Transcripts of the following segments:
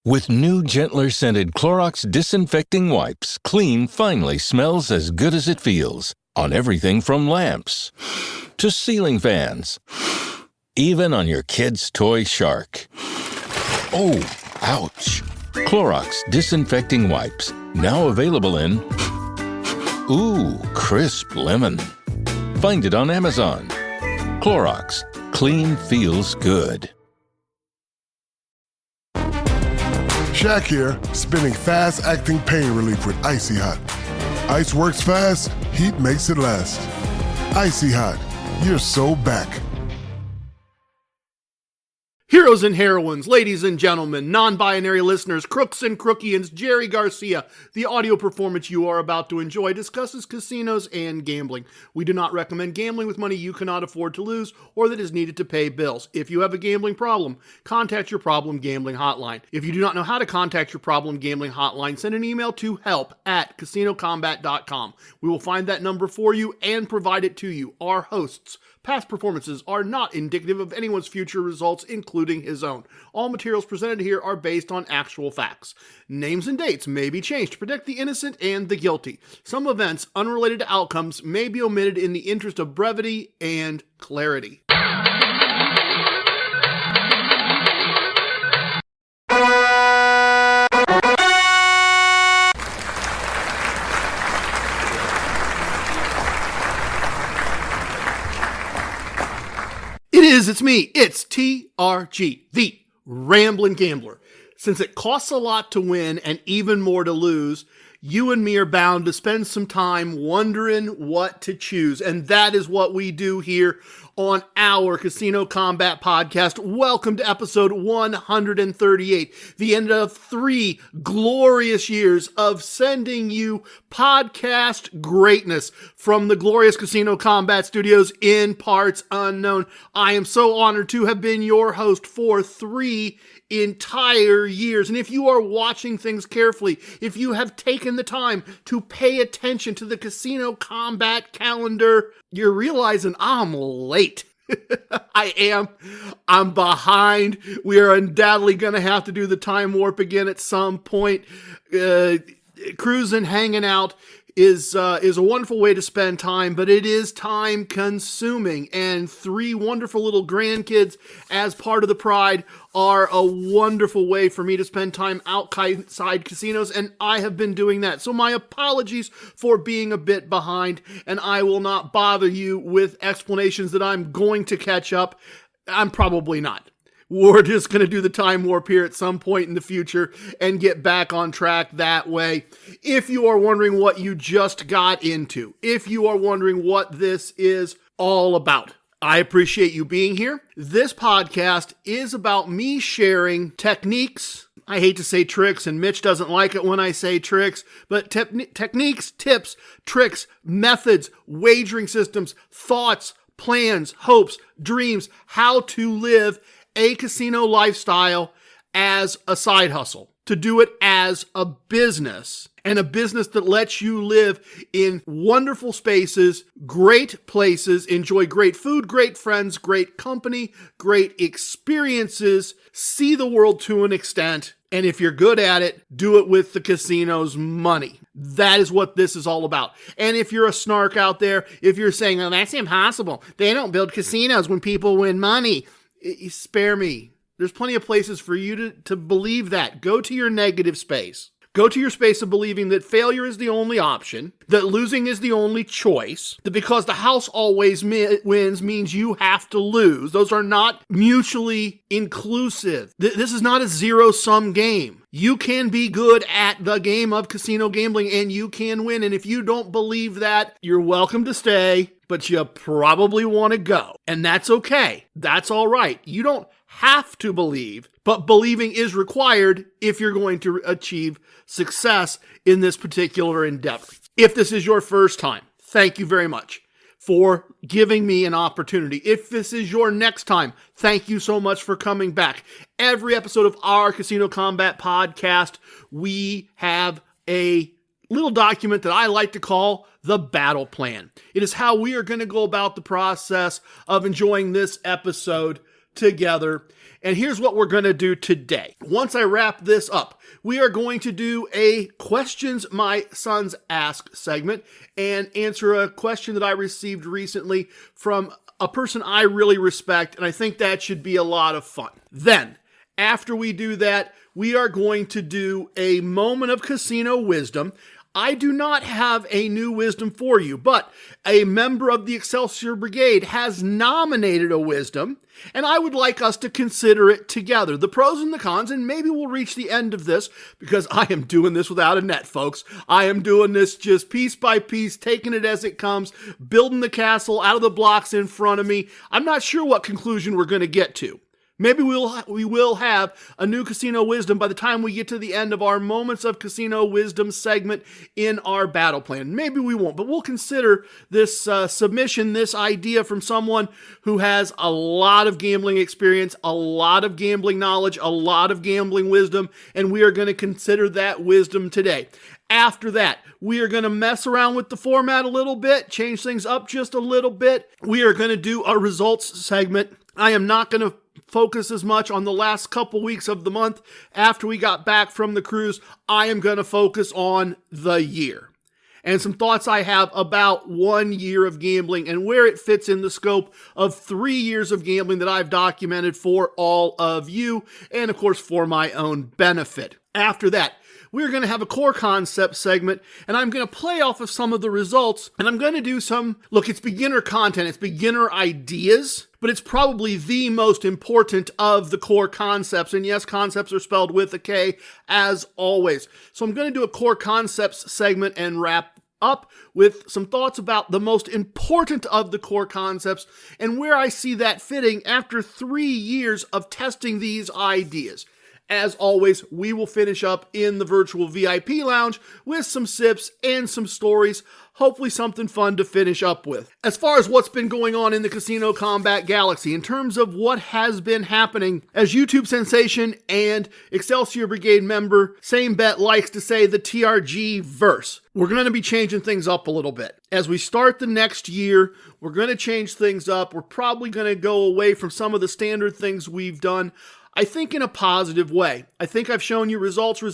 With new, gentler scented Clorox disinfecting wipes, clean finally smells as good as it feels. On everything from lamps to ceiling fans. Even on your kid's toy shark. Oh, ouch. Clorox disinfecting wipes. Now available in... Ooh, crisp lemon. Find it on Amazon. Clorox. Clean feels good. Shaq here, spinning fast-acting pain relief with Icy Hot. Ice works fast, heat makes it last. Icy Hot, you're so back. Heroes and heroines, ladies and gentlemen, non-binary listeners, crooks and crookians, Jerry Garcia, the audio performance you are about to enjoy discusses casinos and gambling. We do not recommend gambling with money you cannot afford to lose or that is needed to pay bills. If you have a gambling problem, contact your problem gambling hotline. If you do not know how to contact your problem gambling hotline, send an email to help@casinocombat.com. We will find that number for you and provide it to you. Our hosts' past performances are not indicative of anyone's future results, including his own. All materials presented here are based on actual facts. Names and dates may be changed to protect the innocent and the guilty. Some events unrelated to outcomes may be omitted in the interest of brevity and clarity. It's me, it's TRG, the Ramblin Gambler. Since it costs a lot to win and even more to lose, you and me are bound to spend some time wondering what to choose. And that is what we do here on our Casino Combat podcast. Welcome to episode 138, the end of 3 glorious years of sending you podcast greatness from the glorious Casino Combat studios in parts unknown. I am so honored to have been your host for 3 entire years. And if you are watching things carefully, if you have taken the time to pay attention to the Casino Combat calendar, you're realizing I'm late. I am. I'm behind. We are undoubtedly going to have to do the time warp again at some point. Cruising, hanging out is a wonderful way to spend time, but it is time consuming. And 3 wonderful little grandkids as part of the pride are a wonderful way for me to spend time outside casinos, and I have been doing that. So my apologies for being a bit behind, and I will not bother you with explanations that I'm going to catch up. I'm probably not. We're just going to do the time warp here at some point in the future and get back on track that way. If you are wondering what you just got into, if you are wondering what this is all about, I appreciate you being here. This podcast is about me sharing techniques. I hate to say tricks, and Mitch doesn't like it when I say tricks, but techniques, tips, tricks, methods, wagering systems, thoughts, plans, hopes, dreams, how to live a casino lifestyle as a side hustle, to do it as a business, and a business that lets you live in wonderful spaces, great places, enjoy great food, great friends, great company, great experiences, see the world to an extent, and if you're good at it, do it with the casino's money. That is what this is all about. And if you're a snark out there, if you're saying, oh, that's impossible, they don't build casinos when people win money, spare me. There's plenty of places for you to believe that. Go to your negative space. Go to your space of believing that failure is the only option, that losing is the only choice, that because the house always wins means you have to lose. Those are not mutually inclusive. This is not a zero-sum game. You can be good at the game of casino gambling and you can win. And if you don't believe that, you're welcome to stay, but you probably want to go. And that's okay. That's all right. You don't have to believe, but believing is required if you're going to achieve success in this particular endeavor. If this is your first time, thank you very much for giving me an opportunity. If this is your next time, thank you so much for coming back. Every episode of our Casino Combat podcast, we have a little document that I like to call the battle plan. It is how we are going to go about the process of enjoying this episode together. And here's what we're going to do today. Once I wrap this up, we are going to do a Questions My Sons Ask segment and answer a question that I received recently from a person I really respect, and I think that should be a lot of fun. Then, after we do that, we are going to do a moment of casino wisdom. I do not have a new wisdom for you, but a member of the Excelsior Brigade has nominated a wisdom, and I would like us to consider it together. The pros and the cons, and maybe we'll reach the end of this, because I am doing this without a net, folks. I am doing this just piece by piece, taking it as it comes, building the castle out of the blocks in front of me. I'm not sure what conclusion we're going to get to. Maybe we will have a new casino wisdom by the time we get to the end of our Moments of Casino Wisdom segment in our battle plan. Maybe we won't, but we'll consider this submission, this idea from someone who has a lot of gambling experience, a lot of gambling knowledge, a lot of gambling wisdom, and we are going to consider that wisdom today. After that, we are going to mess around with the format a little bit, change things up just a little bit. We are going to do a results segment. I am not going to focus as much on the last couple weeks of the month after we got back from the cruise. I am going to focus on the year and some thoughts I have about 1 year of gambling and where it fits in the scope of 3 years of gambling that I've documented for all of you and, of course, for my own benefit. After that, we're going to have a Core Koncepts segment, and I'm going to play off of some of the results, and I'm going to do some, look, it's beginner content, it's beginner ideas, but it's probably the most important of the Core Koncepts, and yes, concepts are spelled with a K, as always. So I'm going to do a Core Koncepts segment and wrap up with some thoughts about the most important of the Core Koncepts and where I see that fitting after 3 years of testing these ideas. As always, we will finish up in the virtual VIP lounge with some sips and some stories, hopefully something fun to finish up with. As far as what's been going on in the Casino Combat Galaxy, in terms of what has been happening, as YouTube sensation and Excelsior Brigade member Same Bet likes to say, the TRG verse. We're going to be changing things up a little bit. As we start the next year, we're going to change things up. We're probably going to go away from some of the standard things we've done, I think in a positive way. I think I've shown you results, and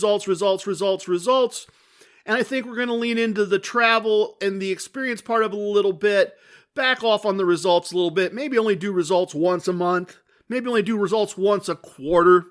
I think we're going to lean into the travel and the experience part of it a little bit, back off on the results a little bit, maybe only do results once a month, maybe only do results once a quarter,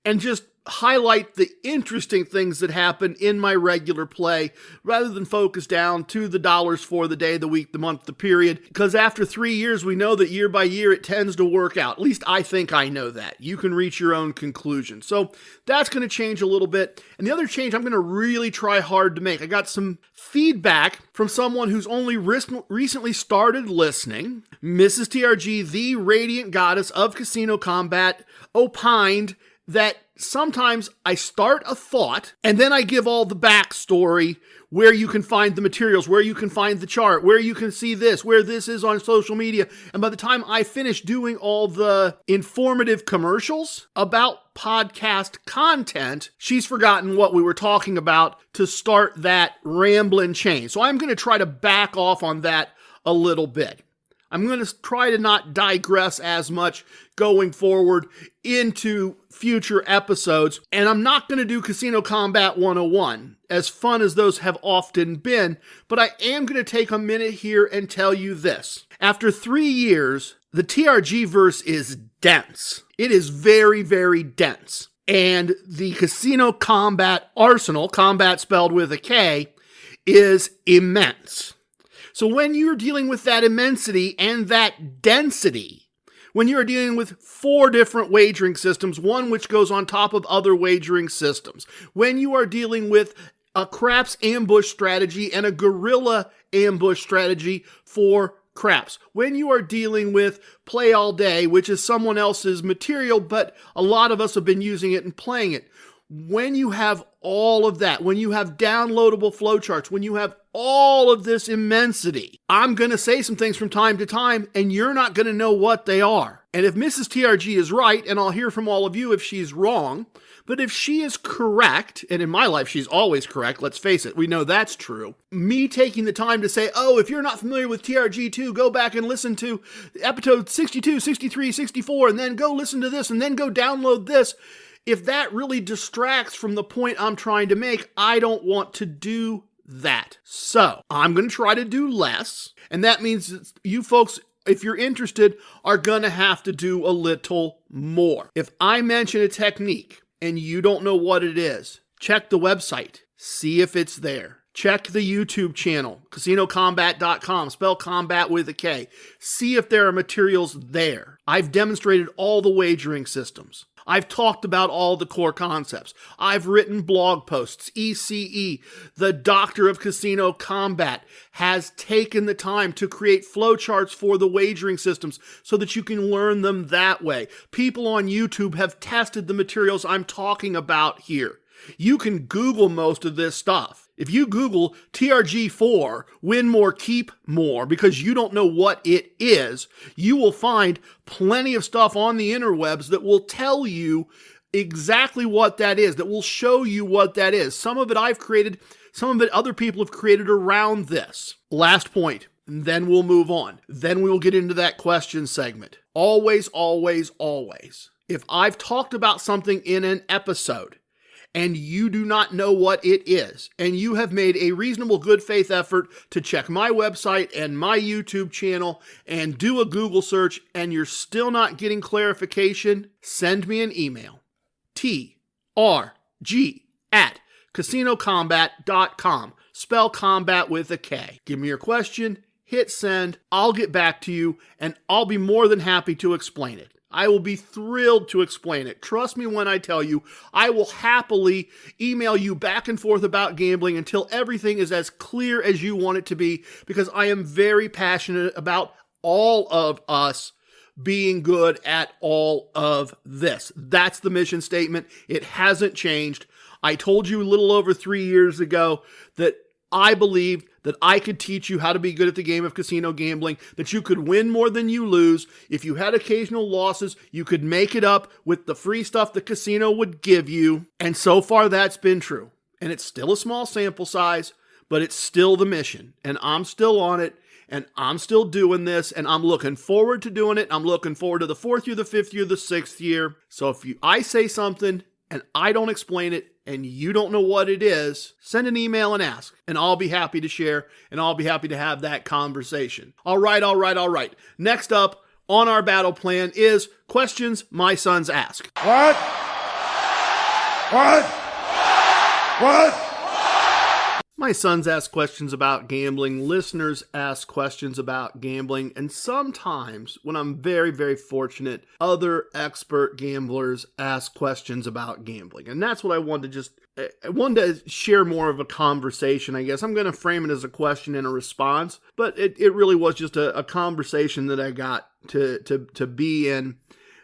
and just highlight the interesting things that happen in my regular play rather than focus down to the dollars for the day, the week, the month, the period. Because after 3 years, we know that year by year it tends to work out. At least I think I know that. You can reach your own conclusion. So that's going to change a little bit. And the other change I'm going to really try hard to make. I got some feedback from someone who's only recently started listening. Mrs. TRG, the radiant goddess of casino combat, opined that sometimes I start a thought and then I give all the backstory, where you can find the materials, where you can find the chart, where you can see this, where this is on social media. And by the time I finish doing all the informative commercials about podcast content, she's forgotten what we were talking about to start that rambling chain. So I'm going to try to back off on that a little bit. I'm going to try to not digress as much going forward into future episodes. And I'm not going to do Casino Combat 101, as fun as those have often been. But I am going to take a minute here and tell you this. After 3 years, the TRG verse is dense. It is very, very dense. And the Casino Combat arsenal, combat spelled with a K, is immense. So when you're dealing with that immensity and that density, when you're dealing with 4 different wagering systems, one which goes on top of other wagering systems, when you are dealing with a craps ambush strategy and a guerrilla ambush strategy for craps, when you are dealing with play all day, which is someone else's material, but a lot of us have been using it and playing it, when you have all of that, when you have downloadable flowcharts, when you have all of this immensity, I'm going to say some things from time to time, and you're not going to know what they are. And if Mrs. TRG is right, and I'll hear from all of you if she's wrong, But if she is correct, and in my life she's always correct, let's face it, we know that's true. Me taking the time to say, oh, if you're not familiar with TRG2, go back and listen to episode 62, 63, 64, and then go listen to this, and then go download this. If that really distracts from the point I'm trying to make, I don't want to do that. So I'm going to try to do less. And that means that you folks, if you're interested, are going to have to do a little more. If I mention a technique and you don't know what it is, check the website. See if it's there. Check the YouTube channel, CasinoCombat.com, spell combat with a K. See if there are materials there. I've demonstrated all the wagering systems. I've talked about all the core concepts. I've written blog posts. ECE, the doctor of casino combat, has taken the time to create flowcharts for the wagering systems so that you can learn them that way. People on YouTube have tested the materials I'm talking about here. You can Google most of this stuff. If you Google TRG4, win more, keep more, because you don't know what it is, you will find plenty of stuff on the interwebs that will tell you exactly what that is, that will show you what that is. Some of it I've created, some of it other people have created around this. Last point, and then we'll move on. Then we will get into that question segment. Always, always, always. If I've talked about something in an episode, and you do not know what it is, and you have made a reasonable good faith effort to check my website and my YouTube channel and do a Google search, and you're still not getting clarification, send me an email. trg@casinocombat.com. Spell combat with a K. Give me your question, hit send, I'll get back to you, and I'll be more than happy to explain it. I will be thrilled to explain it. Trust me when I tell you, I will happily email you back and forth about gambling until everything is as clear as you want it to be, because I am very passionate about all of us being good at all of this. That's the mission statement. It hasn't changed. I told you a little over 3 years ago that I believed that I could teach you how to be good at the game of casino gambling, that you could win more than you lose. If you had occasional losses, you could make it up with the free stuff the casino would give you. And so far, that's been true. And it's still a small sample size, but it's still the mission. And I'm still on it, and I'm still doing this, and I'm looking forward to doing it. I'm looking forward to the 4th year, the 5th year, the 6th year. So if I say something and I don't explain it, and you don't know what it is, send an email and ask, and I'll be happy to share, and I'll be happy to have that conversation. All right. Next up on our battle plan is questions my sons ask. What? My sons ask questions about gambling, listeners ask questions about gambling, and sometimes, when I'm very, very fortunate, other expert gamblers ask questions about gambling. And that's what I wanted to share more of a conversation, I guess. I'm going to frame it as a question and a response, but it really was just a conversation that I got to be in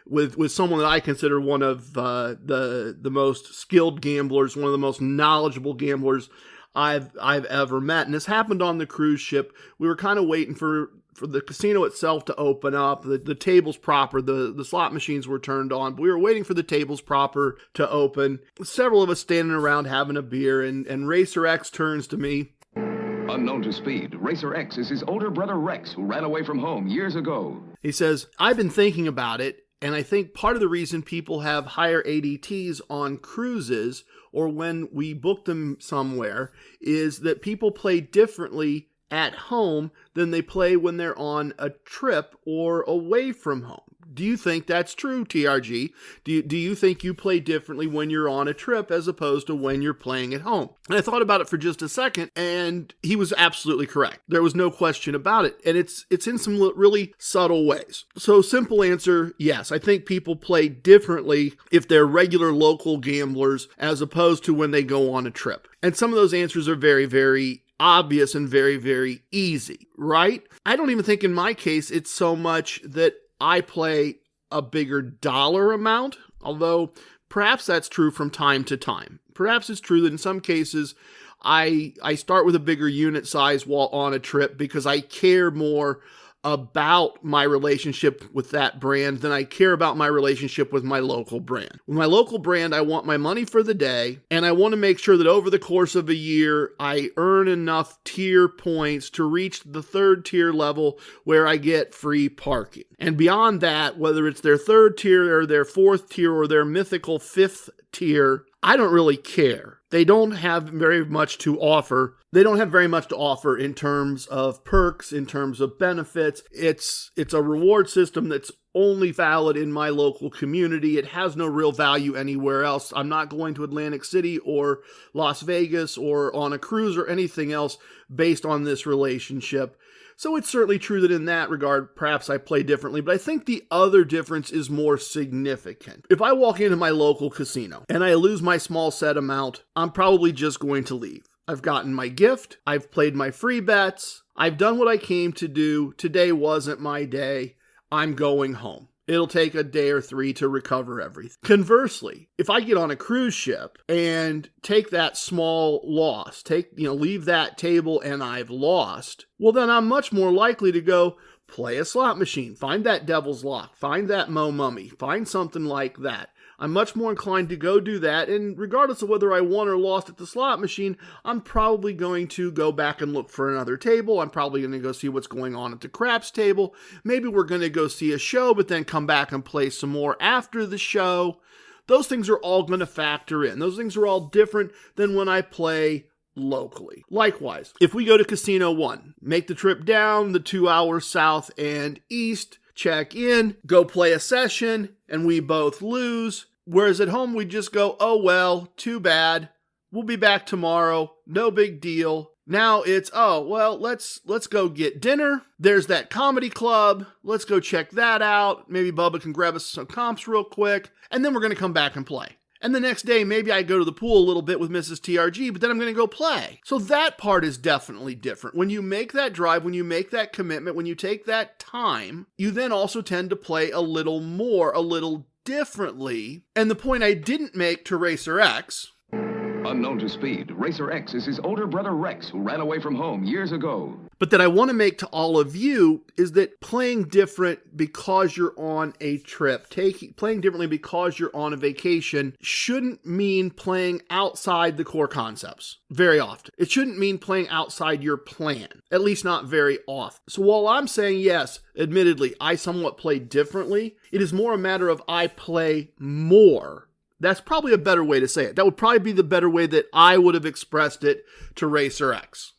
with someone that I consider one of the most skilled gamblers, one of the most knowledgeable gamblers I've ever met. And this happened on the cruise ship. We were kind of waiting for the casino itself to open up. The tables proper, the slot machines were turned on, but we were waiting for the tables proper to open. Several of us standing around having a beer, and Racer X turns to me. Unknown to Speed, Racer X is his older brother Rex, who ran away from home years ago. He says, I've been thinking about it, and I think part of the reason people have higher ADTs on cruises, or when we book them somewhere, is that people play differently at home than they play when they're on a trip or away from home. Do you think that's true, TRG? Do you think you play differently when you're on a trip as opposed to when you're playing at home? And I thought about it for just a second, and he was absolutely correct. There was no question about it, and it's in some really subtle ways. So simple answer, yes. I think people play differently if they're regular local gamblers as opposed to when they go on a trip. And some of those answers are very, very obvious and very, very easy, right? I don't even think in my case it's so much that I play a bigger dollar amount, although perhaps that's true from time to time. Perhaps it's true that in some cases I start with a bigger unit size while on a trip because I care more about my relationship with that brand than I care about my relationship with my local brand. With my local brand, I want my money for the day, and I want to make sure that over the course of a year, I earn enough tier points to reach the 3rd tier level where I get free parking. And beyond that, whether it's their 3rd tier or their 4th tier or their mythical 5th tier, I don't really care. They don't have very much to offer. They don't have very much to offer in terms of perks, in terms of benefits. It's a reward system that's only valid in my local community. It has no real value anywhere else. I'm not going to Atlantic City or Las Vegas or on a cruise or anything else based on this relationship. So it's certainly true that in that regard, perhaps I play differently, but I think the other difference is more significant. If I walk into my local casino and I lose my small set amount, I'm probably just going to leave. I've gotten my gift. I've played my free bets. I've done what I came to do. Today wasn't my day. I'm going home. It'll take a day or 3 to recover everything. Conversely, if I get on a cruise ship and take that small loss, leave that table and I've lost, well, then I'm much more likely to go play a slot machine, find that devil's lock, find that Mo Mummy, find something like that. I'm much more inclined to go do that, and regardless of whether I won or lost at the slot machine, I'm probably going to go back and look for another table. I'm probably going to go see what's going on at the craps table. Maybe we're going to go see a show, but then come back and play some more after the show. Those things are all going to factor in. Those things are all different than when I play locally. Likewise, if we go to Casino 1, make the trip down the 2 hours south and east, check in, go play a session, and we both lose. Whereas at home, we just go, oh well, too bad. We'll be back tomorrow. No big deal. Now it's, oh, well, let's go get dinner. There's that comedy club. Let's go check that out. Maybe Bubba can grab us some comps real quick. And then we're going to come back and play. And the next day, maybe I go to the pool a little bit with Mrs. TRG, but then I'm going to go play. So that part is definitely different. When you make that drive, when you make that commitment, when you take that time, you then also tend to play a little more, a little differently. And the point I didn't make to Racer X, Unknown to Speed, Racer X is his older brother Rex, who ran away from home years ago. but that I want to make to all of you, is that playing different because you're on a trip, playing differently because you're on a vacation, shouldn't mean playing outside the core concepts very often. It shouldn't mean playing outside your plan, at least not very often. So while I'm saying yes, admittedly, I somewhat play differently, it is more a matter of I play more. That's probably a better way to say it. That would probably be the better way that I would have expressed it to Racer X.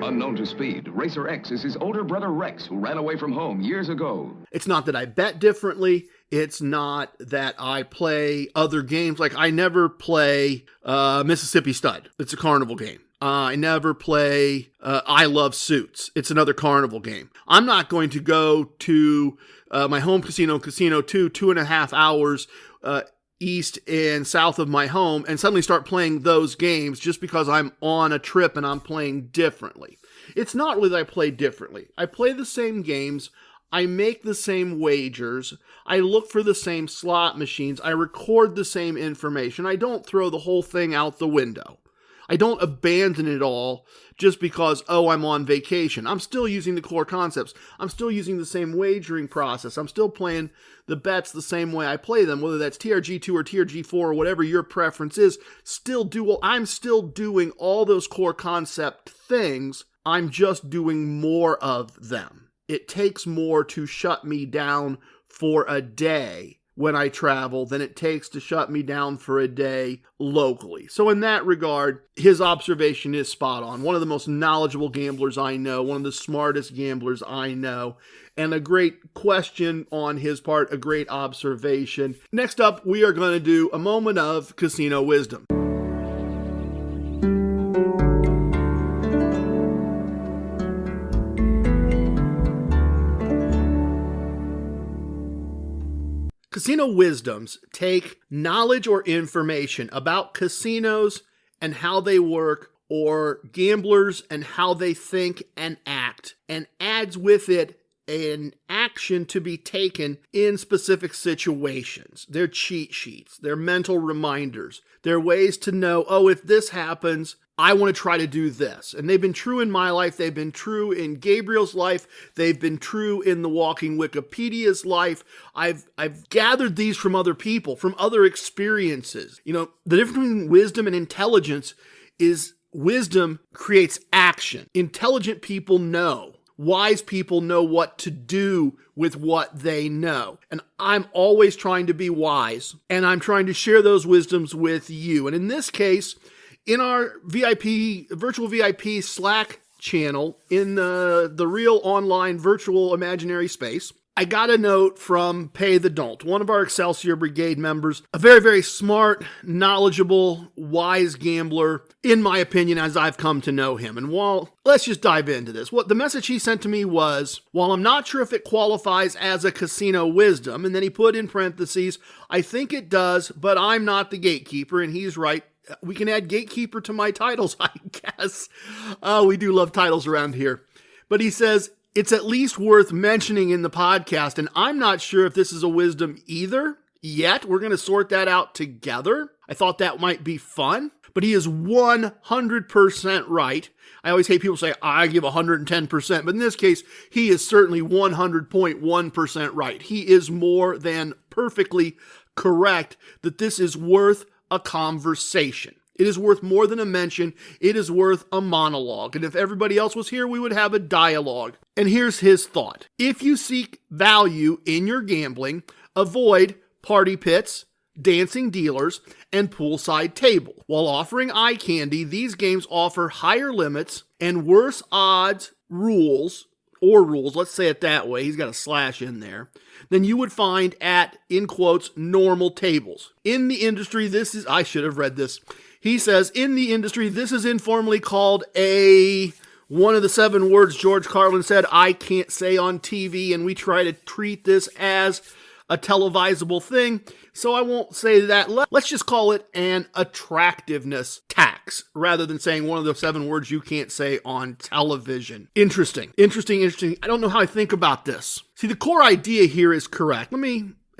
Unknown to Speed, Racer X is his older brother Rex, who ran away from home years ago. It's not that I bet differently. It's not that I play other games. Like, I never play Mississippi Stud. It's a carnival game. I never play I Love Suits. It's another carnival game. I'm not going to go to my home casino, Casino 2, 2.5 hours east and south of my home, and suddenly start playing those games just because I'm on a trip and I'm playing differently. It's not really that I play differently. I play the same games. I make the same wagers. I look for the same slot machines. I record the same information. I don't throw the whole thing out the window. I don't abandon it all just because, oh, I'm on vacation. I'm still using the core concepts. I'm still using the same wagering process. I'm still playing the bets the same way I play them, whether that's TRG2 or TRG4 or whatever your preference is. I'm still doing all those core concept things. I'm just doing more of them. It takes more to shut me down for a day when I travel than it takes to shut me down for a day locally. So in that regard, his observation is spot on. One of the most knowledgeable gamblers I know, one of the smartest gamblers I know, and a great question on his part, a great observation. Next up, we are going to do a moment of casino wisdom. Casino wisdoms take knowledge or information about casinos and how they work, or gamblers and how they think and act, and adds with it an action to be taken in specific situations. They're cheat sheets, they're mental reminders, they're ways to know, oh, if this happens, I want to try to do this. And they've been true in my life. They've been true in Gabriel's life. They've been true in the Walking Wikipedia's life. I've gathered these from other people, from other experiences. You know, the difference between wisdom and intelligence is wisdom creates action. Intelligent people know. Wise people know what to do with what they know. And I'm always trying to be wise, and I'm trying to share those wisdoms with you. And in this case, in our virtual VIP Slack channel, in the real online virtual imaginary space, I got a note from Pay the Don't, one of our Excelsior Brigade members, a very, very smart, knowledgeable, wise gambler, in my opinion, as I've come to know him. And let's just dive into this. What the message he sent to me was, while I'm not sure if it qualifies as a casino wisdom, and then he put in parentheses, I think it does, but I'm not the gatekeeper, and he's right. We can add gatekeeper to my titles, I guess. We do love titles around here. But he says, it's at least worth mentioning in the podcast, and I'm not sure if this is a wisdom either yet. We're going to sort that out together. I thought that might be fun, but he is 100% right. I always hate people say, I give 110%, but in this case, he is certainly 100.1% right. He is more than perfectly correct that this is worth a conversation. It is worth more than a mention. It is worth a monologue. And if everybody else was here, we would have a dialogue. And here's his thought. If you seek value in your gambling, avoid party pits, dancing dealers, and poolside table. While offering eye candy, these games offer higher limits and worse odds rules, let's say it that way, he's got a slash in there, than you would find at, in quotes, normal tables. In the industry, I should have read this. He says, in the industry, this is informally called one of the 7 words George Carlin said, I can't say on TV, and we try to treat this as a televisable thing, so I won't say that. Let's just call it an attractiveness tax, rather than saying one of the 7 words you can't say on television. Interesting. I don't know how I think about this. See, the core idea here is correct.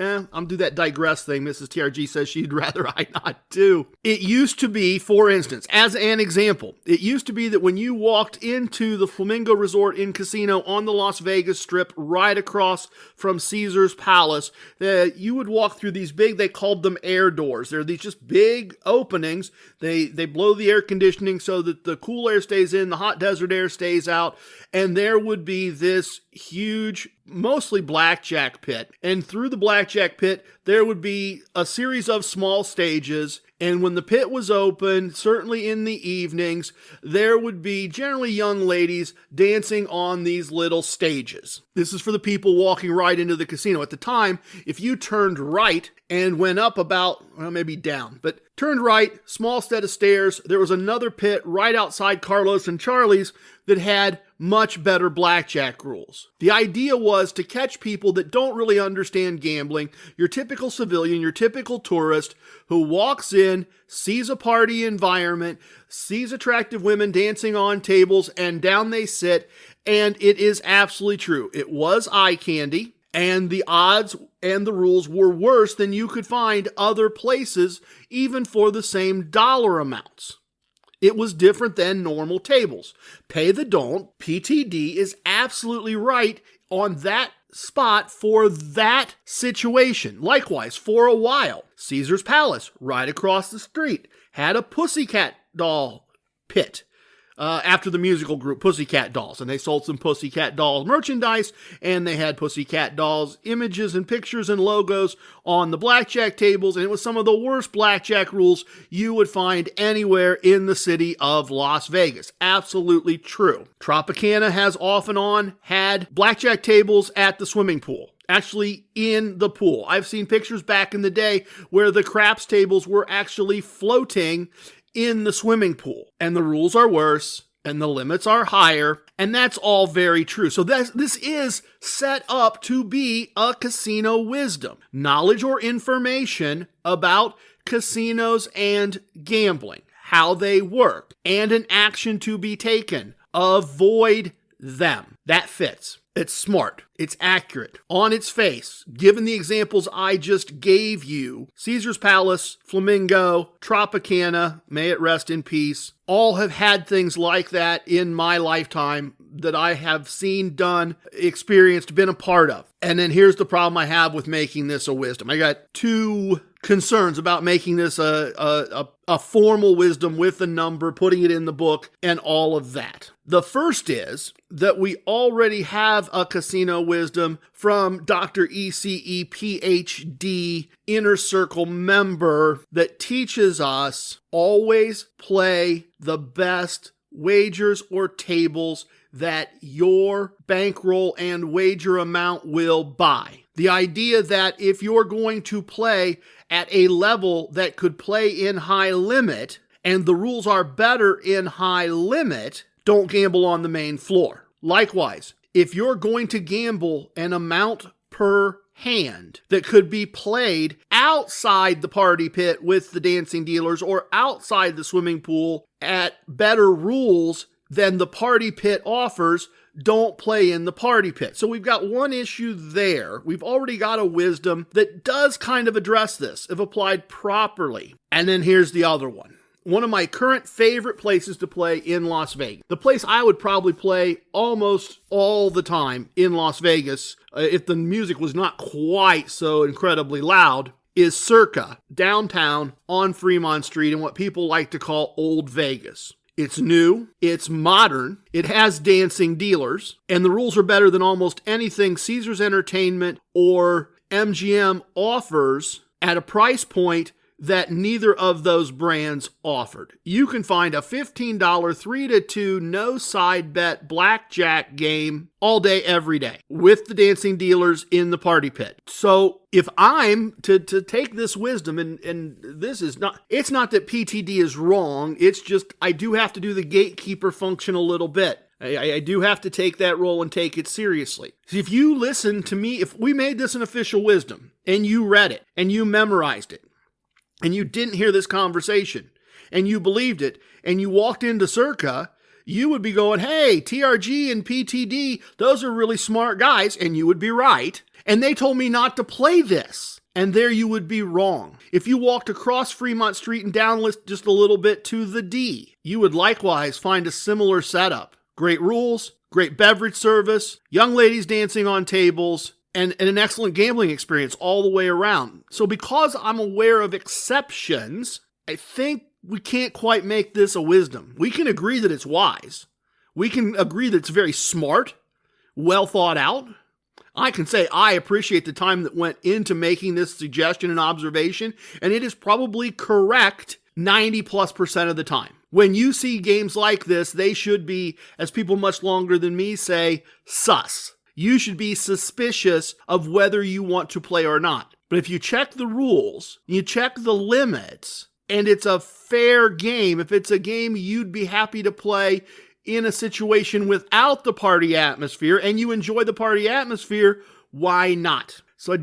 I'll do that digress thing Mrs. TRG says she'd rather I not do. It used to be, for instance, as an example, it used to be that when you walked into the Flamingo Resort and Casino on the Las Vegas Strip right across from Caesar's Palace, that you would walk through these big, they called them air doors. They're these just big openings. They blow the air conditioning so that the cool air stays in, the hot desert air stays out, and there would be this huge, mostly blackjack pit. And through the blackjack pit, there would be a series of small stages. And when the pit was open, certainly in the evenings, there would be generally young ladies dancing on these little stages. This is for the people walking right into the casino. At the time, if you turned right and went up about, maybe down, but turned right, small set of stairs, there was another pit right outside Carlos and Charlie's that had much better blackjack rules. The idea was to catch people that don't really understand gambling, your typical civilian, your typical tourist who walks in, sees a party environment, sees attractive women dancing on tables, and down they sit, and it is absolutely true. It was eye candy, and the odds and the rules were worse than you could find other places, even for the same dollar amounts. It was different than normal tables. Pay the Don't, PTD, is absolutely right on that spot for that situation. Likewise, for a while, Caesar's Palace, right across the street, had a Pussycat doll pit. After the musical group Pussycat Dolls, and they sold some Pussycat Doll merchandise, and they had Pussycat Dolls images and pictures and logos on the blackjack tables, and it was some of the worst blackjack rules you would find anywhere in the city of Las Vegas. Absolutely true. Tropicana has off and on had blackjack tables at the swimming pool. Actually in the pool. I've seen pictures back in the day where the craps tables were actually floating in the swimming pool, and the rules are worse and the limits are higher, and that's all very true. So this is set up to be a casino wisdom, knowledge or information about casinos and gambling, how they work, and an action to be taken. Avoid them. That fits. It's smart. It's accurate. On its face, given the examples I just gave you, Caesar's Palace, Flamingo, Tropicana, may it rest in peace, all have had things like that in my lifetime that I have seen, done, experienced, been a part of. And then here's the problem I have with making this a wisdom. I got two concerns about making this a formal wisdom with a number, putting it in the book, and all of that. The first is that we already have a casino wisdom from Dr. ECE, PhD, Inner Circle member that teaches us always play the best wagers or tables that your bankroll and wager amount will buy. The idea that if you're going to play at a level that could play in high limit, and the rules are better in high limit, don't gamble on the main floor. Likewise, if you're going to gamble an amount per hand that could be played outside the party pit with the dancing dealers or outside the swimming pool at better rules than the party pit offers, don't play in the party pit. So we've got one issue there. We've already got a wisdom that does kind of address this if applied properly. And then here's the other one. One of my current favorite places to play in Las Vegas. The place I would probably play almost all the time in Las Vegas, if the music was not quite so incredibly loud, is Circa, downtown on Fremont Street in what people like to call Old Vegas. It's new, it's modern, it has dancing dealers, and the rules are better than almost anything Caesars Entertainment or MGM offers at a price point that neither of those brands offered. You can find a $15 3-2 no side bet blackjack game all day, every day with the dancing dealers in the party pit. So if I'm to take this wisdom, and this is not, it's not that PTD is wrong, it's just I do have to do the gatekeeper function a little bit. I do have to take that role and take it seriously. If you listen to me, if we made this an official wisdom and you read it and you memorized it, and you didn't hear this conversation, and you believed it, and you walked into Circa, you would be going, hey, TRG and PTD, those are really smart guys, and you would be right. And they told me not to play this. And there you would be wrong. If you walked across Fremont Street and down just a little bit to the D, you would likewise find a similar setup. Great rules, great beverage service, young ladies dancing on tables, and an excellent gambling experience all the way around. So because I'm aware of exceptions, I think we can't quite make this a wisdom. We can agree that it's wise. We can agree that it's very smart, well thought out. I can say I appreciate the time that went into making this suggestion and observation, and it is probably correct 90+% of the time. When you see games like this, they should be, as people much longer than me say, sus. You should be suspicious of whether you want to play or not. But if you check the rules, you check the limits, and it's a fair game, if it's a game you'd be happy to play in a situation without the party atmosphere, and you enjoy the party atmosphere, why not? So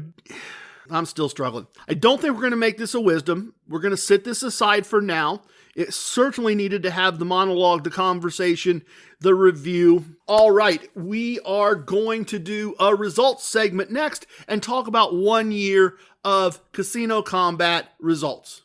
I'm still struggling. I don't think we're going to make this a wisdom. We're going to sit this aside for now. It certainly needed to have the monologue, the conversation, the review. All right, we are going to do a results segment next and talk about 1 year of Casino Combat results.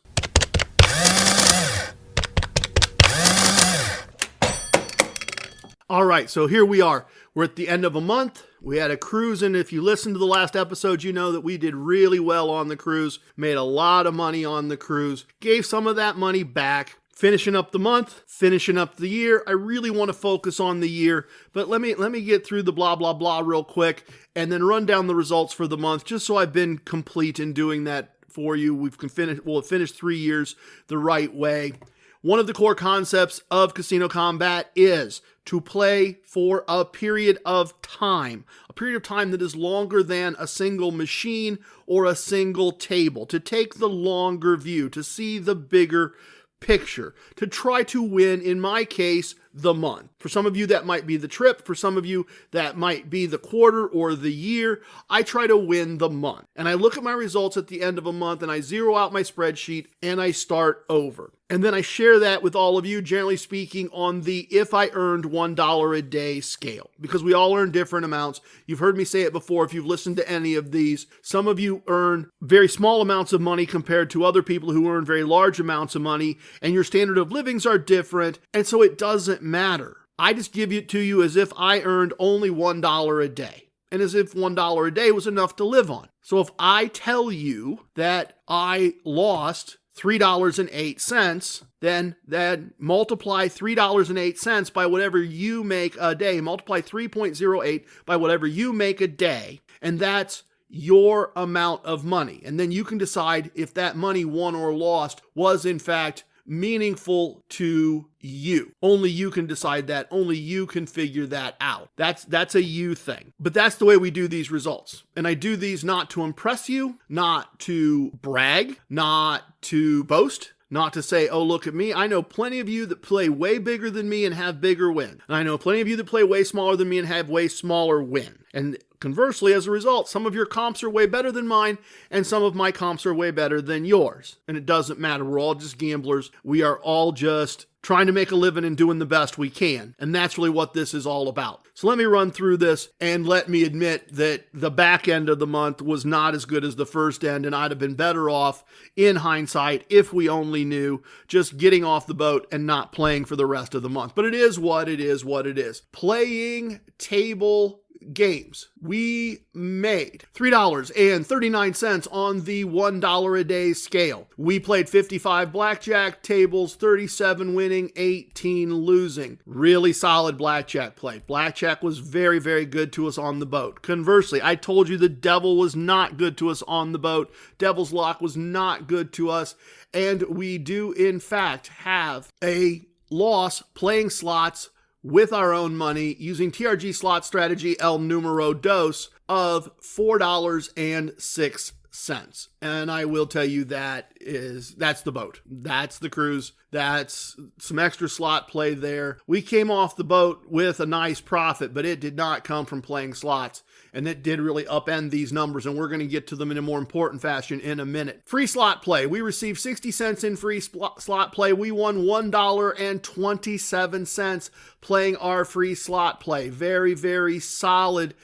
All right, so here we are. We're at the end of a month. We had a cruise, and if you listened to the last episode, you know that we did really well on the cruise, made a lot of money on the cruise, gave some of that money back. Finishing up the month, finishing up the year. I really want to focus on the year, but let me get through the blah, blah, blah real quick and then run down the results for the month just so I've been complete in doing that for you. We'll have finished 3 years the right way. One of the core concepts of Casino Combat is to play for a period of time that is longer than a single machine or a single table, to take the longer view, to see the bigger picture, to try to win, in my case, the month. For some of you, that might be the trip. For some of you, that might be the quarter or the year. I try to win the month. And I look at my results at the end of a month and I zero out my spreadsheet and I start over. And then I share that with all of you, generally speaking, on the if I earned $1 a day scale, because we all earn different amounts. You've heard me say it before if you've listened to any of these. Some of you earn very small amounts of money compared to other people who earn very large amounts of money, and your standard of livings are different, and so it doesn't matter. I just give it to you as if I earned only $1 a day, and as if $1 a day was enough to live on. So if I tell you that I lost $3.08, then multiply $3.08 by whatever you make a day, multiply 3.08 by whatever you make a day, and that's your amount of money. And then you can decide if that money won or lost was in fact meaningful to you. Only you can decide that. Only you can figure that out. That's a you thing. But that's the way we do these results. And I do these not to impress you, not to brag, not to boast, not to say, oh, look at me. I know plenty of you that play way bigger than me and have bigger wins. And I know plenty of you that play way smaller than me and have way smaller wins. And conversely, as a result, some of your comps are way better than mine, and some of my comps are way better than yours. And it doesn't matter. We're all just gamblers. We are all just trying to make a living and doing the best we can. And that's really what this is all about. So let me run through this, and let me admit that the back end of the month was not as good as the first end, and I'd have been better off in hindsight if we only knew, just getting off the boat and not playing for the rest of the month. But it is what it is, what it is. Playing table games. We made $3.39 on the $1 a day scale. We played 55 blackjack tables, 37 winning, 18 losing. Really solid blackjack play. Blackjack was very, very good to us on the boat. Conversely, I told you the devil was not good to us on the boat. Devil's Lock was not good to us. And we do, in fact, have a loss playing slots with our own money using TRG slot strategy El Numero Dos of $4.06. And I will tell you that's the boat. That's the cruise. That's some extra slot play there. We came off the boat with a nice profit, but it did not come from playing slots. And it did really upend these numbers, and we're going to get to them in a more important fashion in a minute. Free slot play. We received 60 cents in free slot play. We won $1.27 playing our free slot play. Very, very solid.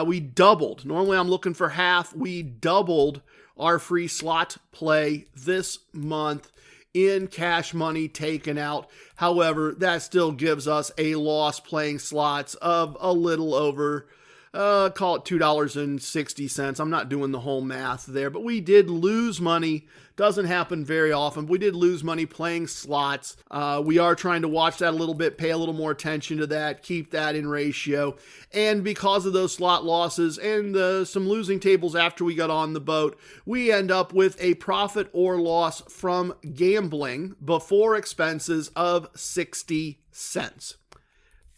We doubled. Normally I'm looking for half. We doubled our free slot play this month in cash money taken out. However, that still gives us a loss playing slots of a little over call it $2.60. I'm not doing the whole math there, but we did lose money. Doesn't happen very often. We did lose money playing slots. We are trying to watch that a little bit, pay a little more attention to that, keep that in ratio. And because of those slot losses and some losing tables after we got on the boat, we end up with a profit or loss from gambling before expenses of 60 cents.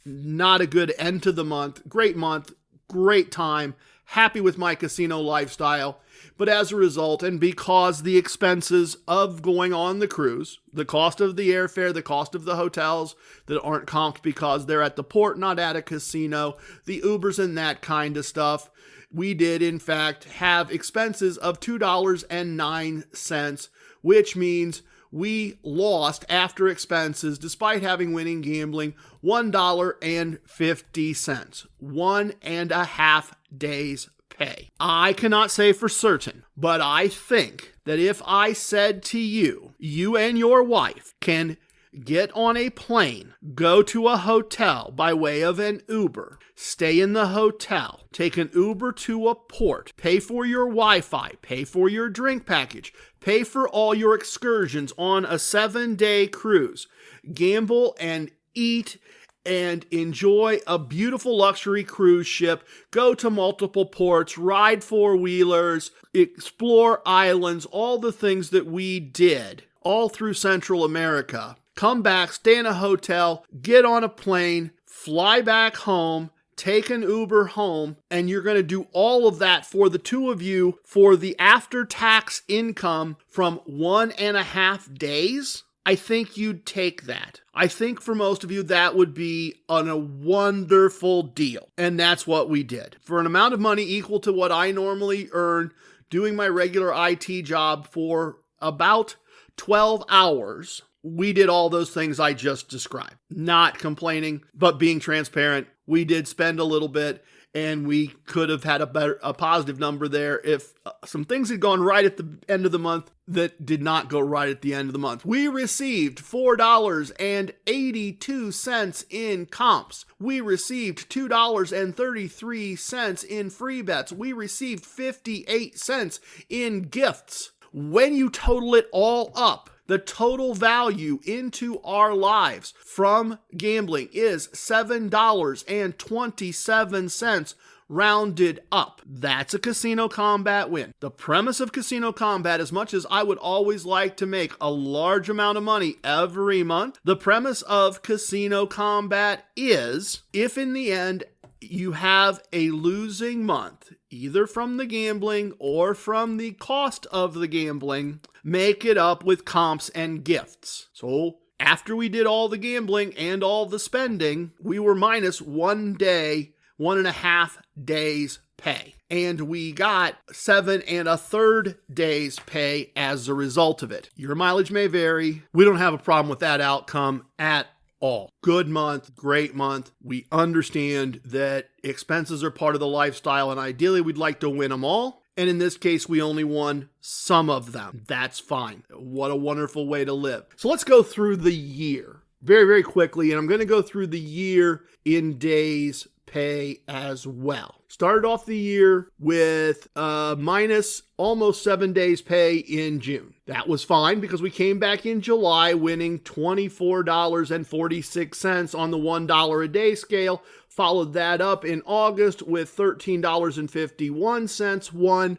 Not a good end to the month. Great month. Great time, happy with my casino lifestyle, but as a result, and because the expenses of going on the cruise, the cost of the airfare, the cost of the hotels that aren't comped because they're at the port, not at a casino, the Ubers and that kind of stuff, we did in fact have expenses of $2.09, which means we lost after expenses, despite having winning gambling, $1.50. 1.5 days pay. I cannot say for certain, but I think that if I said to you, you and your wife can get on a plane, go to a hotel by way of an Uber, stay in the hotel, take an Uber to a port, pay for your Wi-Fi, pay for your drink package, pay for all your excursions on a 7-day cruise, gamble and eat and enjoy a beautiful luxury cruise ship, go to multiple ports, ride four-wheelers, explore islands, all the things that we did all through Central America. Come back, stay in a hotel, get on a plane, fly back home, take an Uber home, and you're going to do all of that for the two of you for the after-tax income from 1.5 days? I think you'd take that. I think for most of you, that would be a wonderful deal. And that's what we did. For an amount of money equal to what I normally earn doing my regular IT job for about 12 hours, we did all those things I just described. Not complaining, but being transparent. We did spend a little bit, and we could have had a positive number there if some things had gone right at the end of the month that did not go right at the end of the month. We received $4.82 in comps. We received $2.33 in free bets. We received 58 cents in gifts. When you total it all up, the total value into our lives from gambling is $7.27 rounded up. That's a Casino Combat win. The premise of Casino Combat, as much as I would always like to make a large amount of money every month, the premise of Casino Combat is, if in the end you have a losing month, either from the gambling or from the cost of the gambling, make it up with comps and gifts. So after we did all the gambling and all the spending, we were minus 1 day, 1.5 days pay. And we got 7 1/3 days pay as a result of it. Your mileage may vary. We don't have a problem with that outcome at all. Good month, great month. We understand that expenses are part of the lifestyle, and ideally we'd like to win them all. And in this case, we only won some of them. That's fine. What a wonderful way to live. So let's go through the year very, very quickly. And I'm going to go through the year in days pay as well. Started off the year with minus almost 7 days pay in June. That was fine because we came back in July winning $24.46 on the $1 a day scale. Followed that up in August with $13.51 won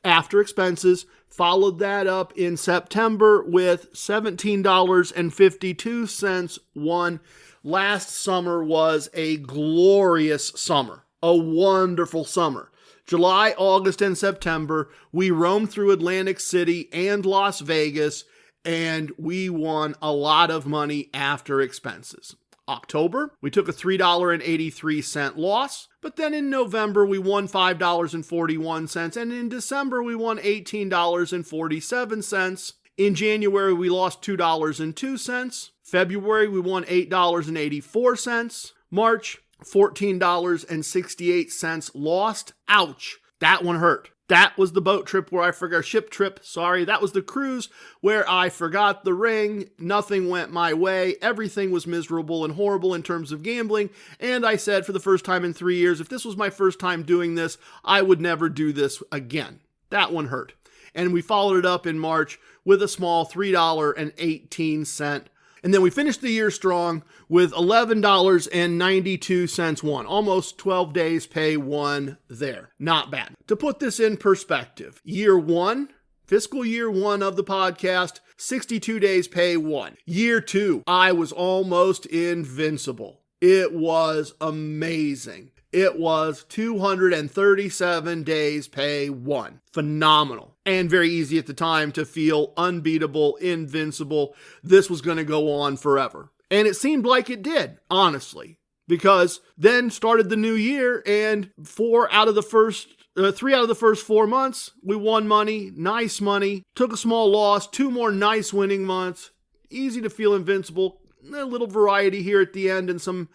after expenses. Followed that up in September with $17.52 won. Last summer was a glorious summer, a wonderful summer. July, August, and September, we roamed through Atlantic City and Las Vegas, and we won a lot of money after expenses. October, we took a $3.83 loss, but then in November, we won $5.41, and in December, we won $18.47. In January, we lost $2.02. February, we won $8.84. March, $14.68 lost. Ouch. That one hurt. That was the boat trip where I forgot, ship trip, sorry. That was the cruise where I forgot the ring. Nothing went my way. Everything was miserable and horrible in terms of gambling. And I said for the first time in 3 years, if this was my first time doing this, I would never do this again. That one hurt. And we followed it up in March with a small $3.18. And then we finished the year strong with $11.92 won. Almost 12 days pay won there. Not bad. To put this in perspective, year one, fiscal year one of the podcast, 62 days pay won. Year two, I was almost invincible. It was amazing. It was 237 days pay won. Phenomenal. And very easy at the time to feel unbeatable, invincible. This was going to go on forever. And it seemed like it did, honestly. Because then started the new year, and 3 out of the first 4 months, we won money, nice money, took a small loss, 2 more nice winning months. Easy to feel invincible. A little variety here at the end and some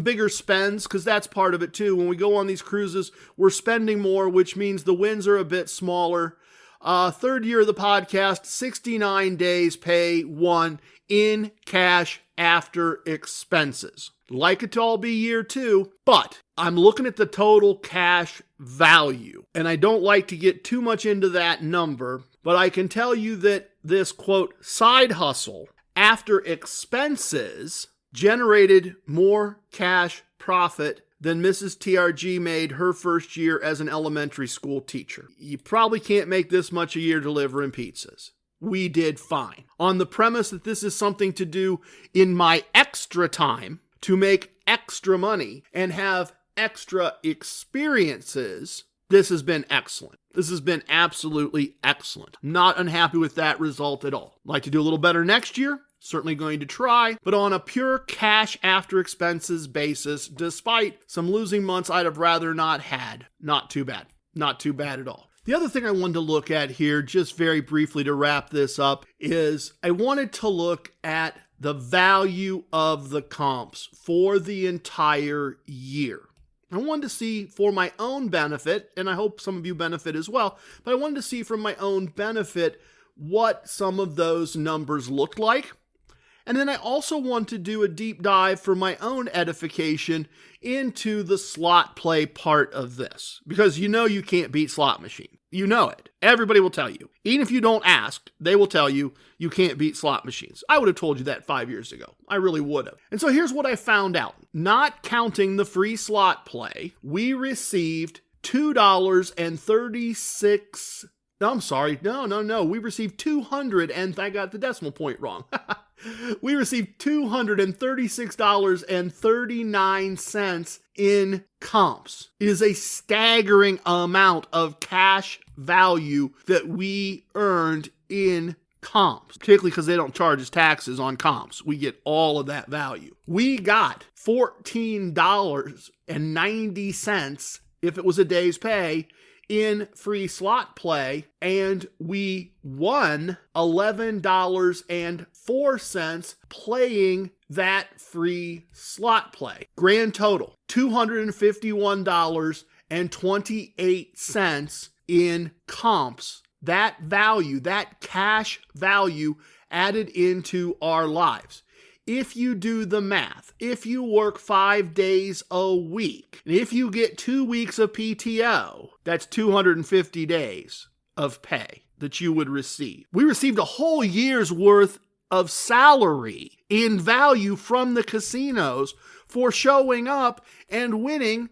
bigger spends, because that's part of it too. When we go on these cruises, we're spending more, which means the wins are a bit smaller. Third year of the podcast, 69 days pay won in cash after expenses. Like it to all be year two, but I'm looking at the total cash value, and I don't like to get too much into that number, but I can tell you that this, quote, side hustle after expenses generated more cash profit than Mrs. TRG made her first year as an elementary school teacher. You probably can't make this much a year delivering pizzas. We did fine. On the premise that this is something to do in my extra time to make extra money and have extra experiences, this has been excellent. This has been absolutely excellent. Not unhappy with that result at all. Like to do a little better next year? Certainly going to try, but on a pure cash after expenses basis, despite some losing months I'd have rather not had. Not too bad. Not too bad at all. The other thing I wanted to look at here, just very briefly to wrap this up, is I wanted to look at the value of the comps for the entire year. I wanted to see for my own benefit, and I hope some of you benefit as well, but I wanted to see from my own benefit what some of those numbers looked like. And then I also want to do a deep dive for my own edification into the slot play part of this. Because you know you can't beat slot machine. You know it. Everybody will tell you. Even if you don't ask, they will tell you you can't beat slot machines. I would have told you that 5 years ago. I really would have. And so here's what I found out. Not counting the free slot play, we received $2.36. No, I'm sorry. No. We received 200, and I got the decimal point wrong. We received $236.39 in comps. It is a staggering amount of cash value that we earned in comps, particularly because they don't charge us taxes on comps. We get all of that value. We got $14.90 if it was a day's pay in free slot play, and we won $11.04 playing that free slot play. Grand total, $251.28 in comps. That value, that cash value added into our lives. If you do the math, if you work 5 days a week, and if you get 2 weeks of PTO, that's 250 days of pay that you would receive. We received a whole year's worth of salary in value from the casinos for showing up and winning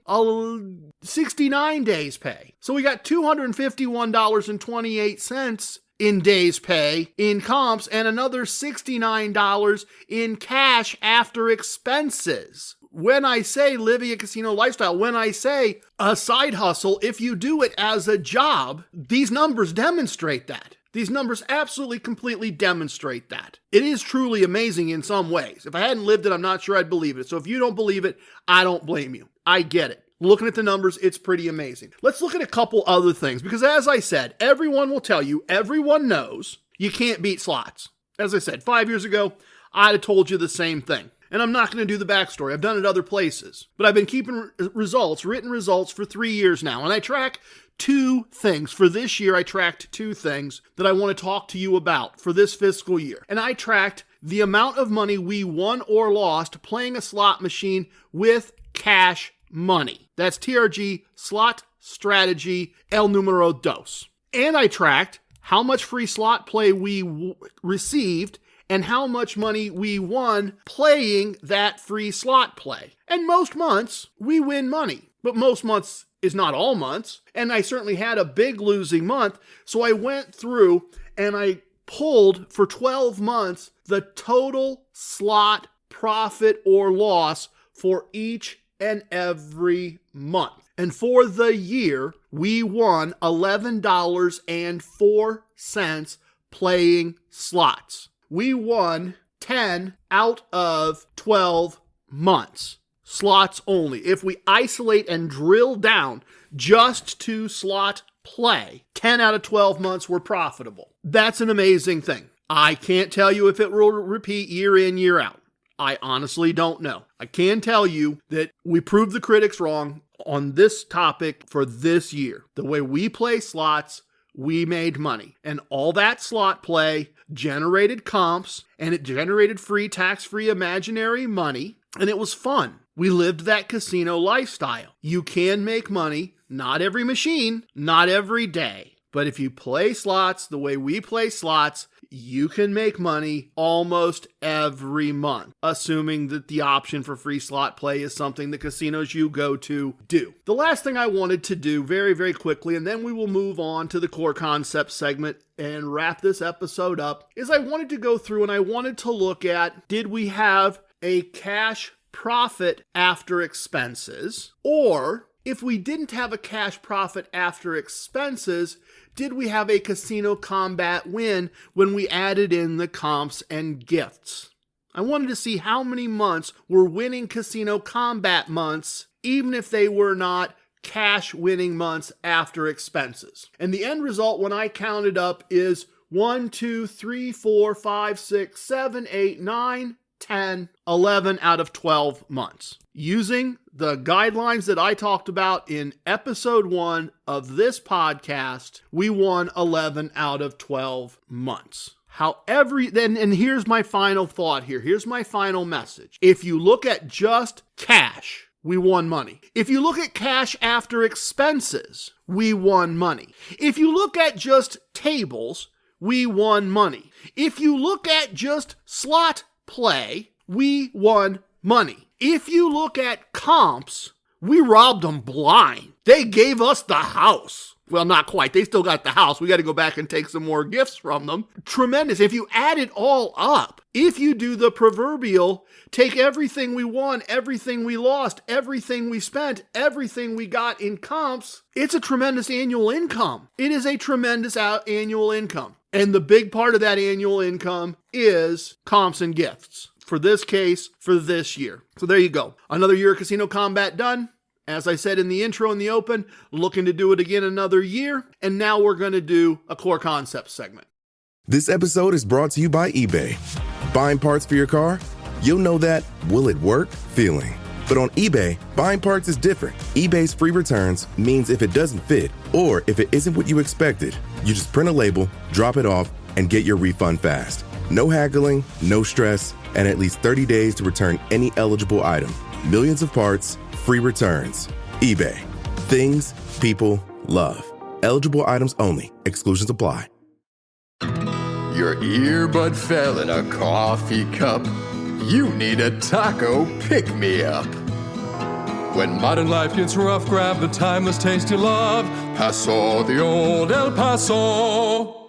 69 days pay. So we got $251.28 in days pay in comps and another $69 in cash after expenses. When I say living a casino lifestyle, when I say a side hustle, if you do it as a job, these numbers demonstrate that. These numbers absolutely, completely demonstrate that. It is truly amazing in some ways. If I hadn't lived it, I'm not sure I'd believe it. So if you don't believe it, I don't blame you. I get it. Looking at the numbers, it's pretty amazing. Let's look at a couple other things, because as I said, everyone will tell you, everyone knows you can't beat slots. As I said, 5 years ago, I'd have told you the same thing. And I'm not going to do the backstory. I've done it other places. But I've been keeping written results for 3 years now. And I track two things. For this year, I tracked two things that I want to talk to you about for this fiscal year. And I tracked the amount of money we won or lost playing a slot machine with cash money. That's TRG slot strategy el numero dos. And I tracked how much free slot play we received and how much money we won playing that free slot play. And most months we win money, but most months is not all months. And I certainly had a big losing month. So I went through and I pulled for 12 months the total slot profit or loss for each and every month. And for the year, we won $11.04 playing slots. We won 10 out of 12 months. Slots only. If we isolate and drill down just to slot play, 10 out of 12 months were profitable. That's an amazing thing. I can't tell you if it will repeat year in, year out. I honestly don't know. I can tell you that we proved the critics wrong on this topic for this year. The way we play slots, we made money. And all that slot play generated comps, and it generated free, tax-free imaginary money, and it was fun. We lived that casino lifestyle. You can make money, not every machine, not every day. But if you play slots the way we play slots, you can make money almost every month, assuming that the option for free slot play is something the casinos you go to do. The last thing I wanted to do very, very quickly, and then we will move on to the Core Koncepts segment and wrap this episode up, is I wanted to go through and I wanted to look at, did we have a cash profit after expenses, or If we didn't have a cash profit after expenses, did we have a Casino Combat win when we added in the comps and gifts? I wanted to see how many months were winning Casino Combat months, even if they were not cash winning months after expenses. And the end result when I counted up is 1, 2, 3, 4, 5, 6, 7, 8, 9, 10, 11 out of 12 months. Using the guidelines that I talked about in episode 1 of this podcast, we won 11 out of 12 months. However, then, and here's my final thought here. Here's my final message. If you look at just cash, we won money. If you look at cash after expenses, we won money. If you look at just tables, we won money. If you look at just slot play, we won money. If you look at comps, we robbed them blind. They gave us the house. Well, not quite. They still got the house. We got to go back and take some more gifts from them. Tremendous. If you add it all up, if you do the proverbial, take everything we won, everything we lost, everything we spent, everything we got in comps, it's a tremendous annual income. It is a tremendous annual income. And the big part of that annual income is comps and gifts. For this case, for this year. So there you go. Another year of Casino Combat done. As I said in the intro in the open, looking to do it again another year. And now we're going to do a Core Koncepts segment. This episode is brought to you by eBay. Buying parts for your car? You'll know that will it work feeling. But on eBay, buying parts is different. eBay's free returns means if it doesn't fit, or if it isn't what you expected, you just print a label, drop it off, and get your refund fast. No haggling, no stress, and at least 30 days to return any eligible item. Millions of parts, free returns. eBay. Things people love. Eligible items only. Exclusions apply. Your earbud fell in a coffee cup. You need a taco pick-me-up. When modern life gets rough, grab the timeless taste you love. Paso, the old El Paso.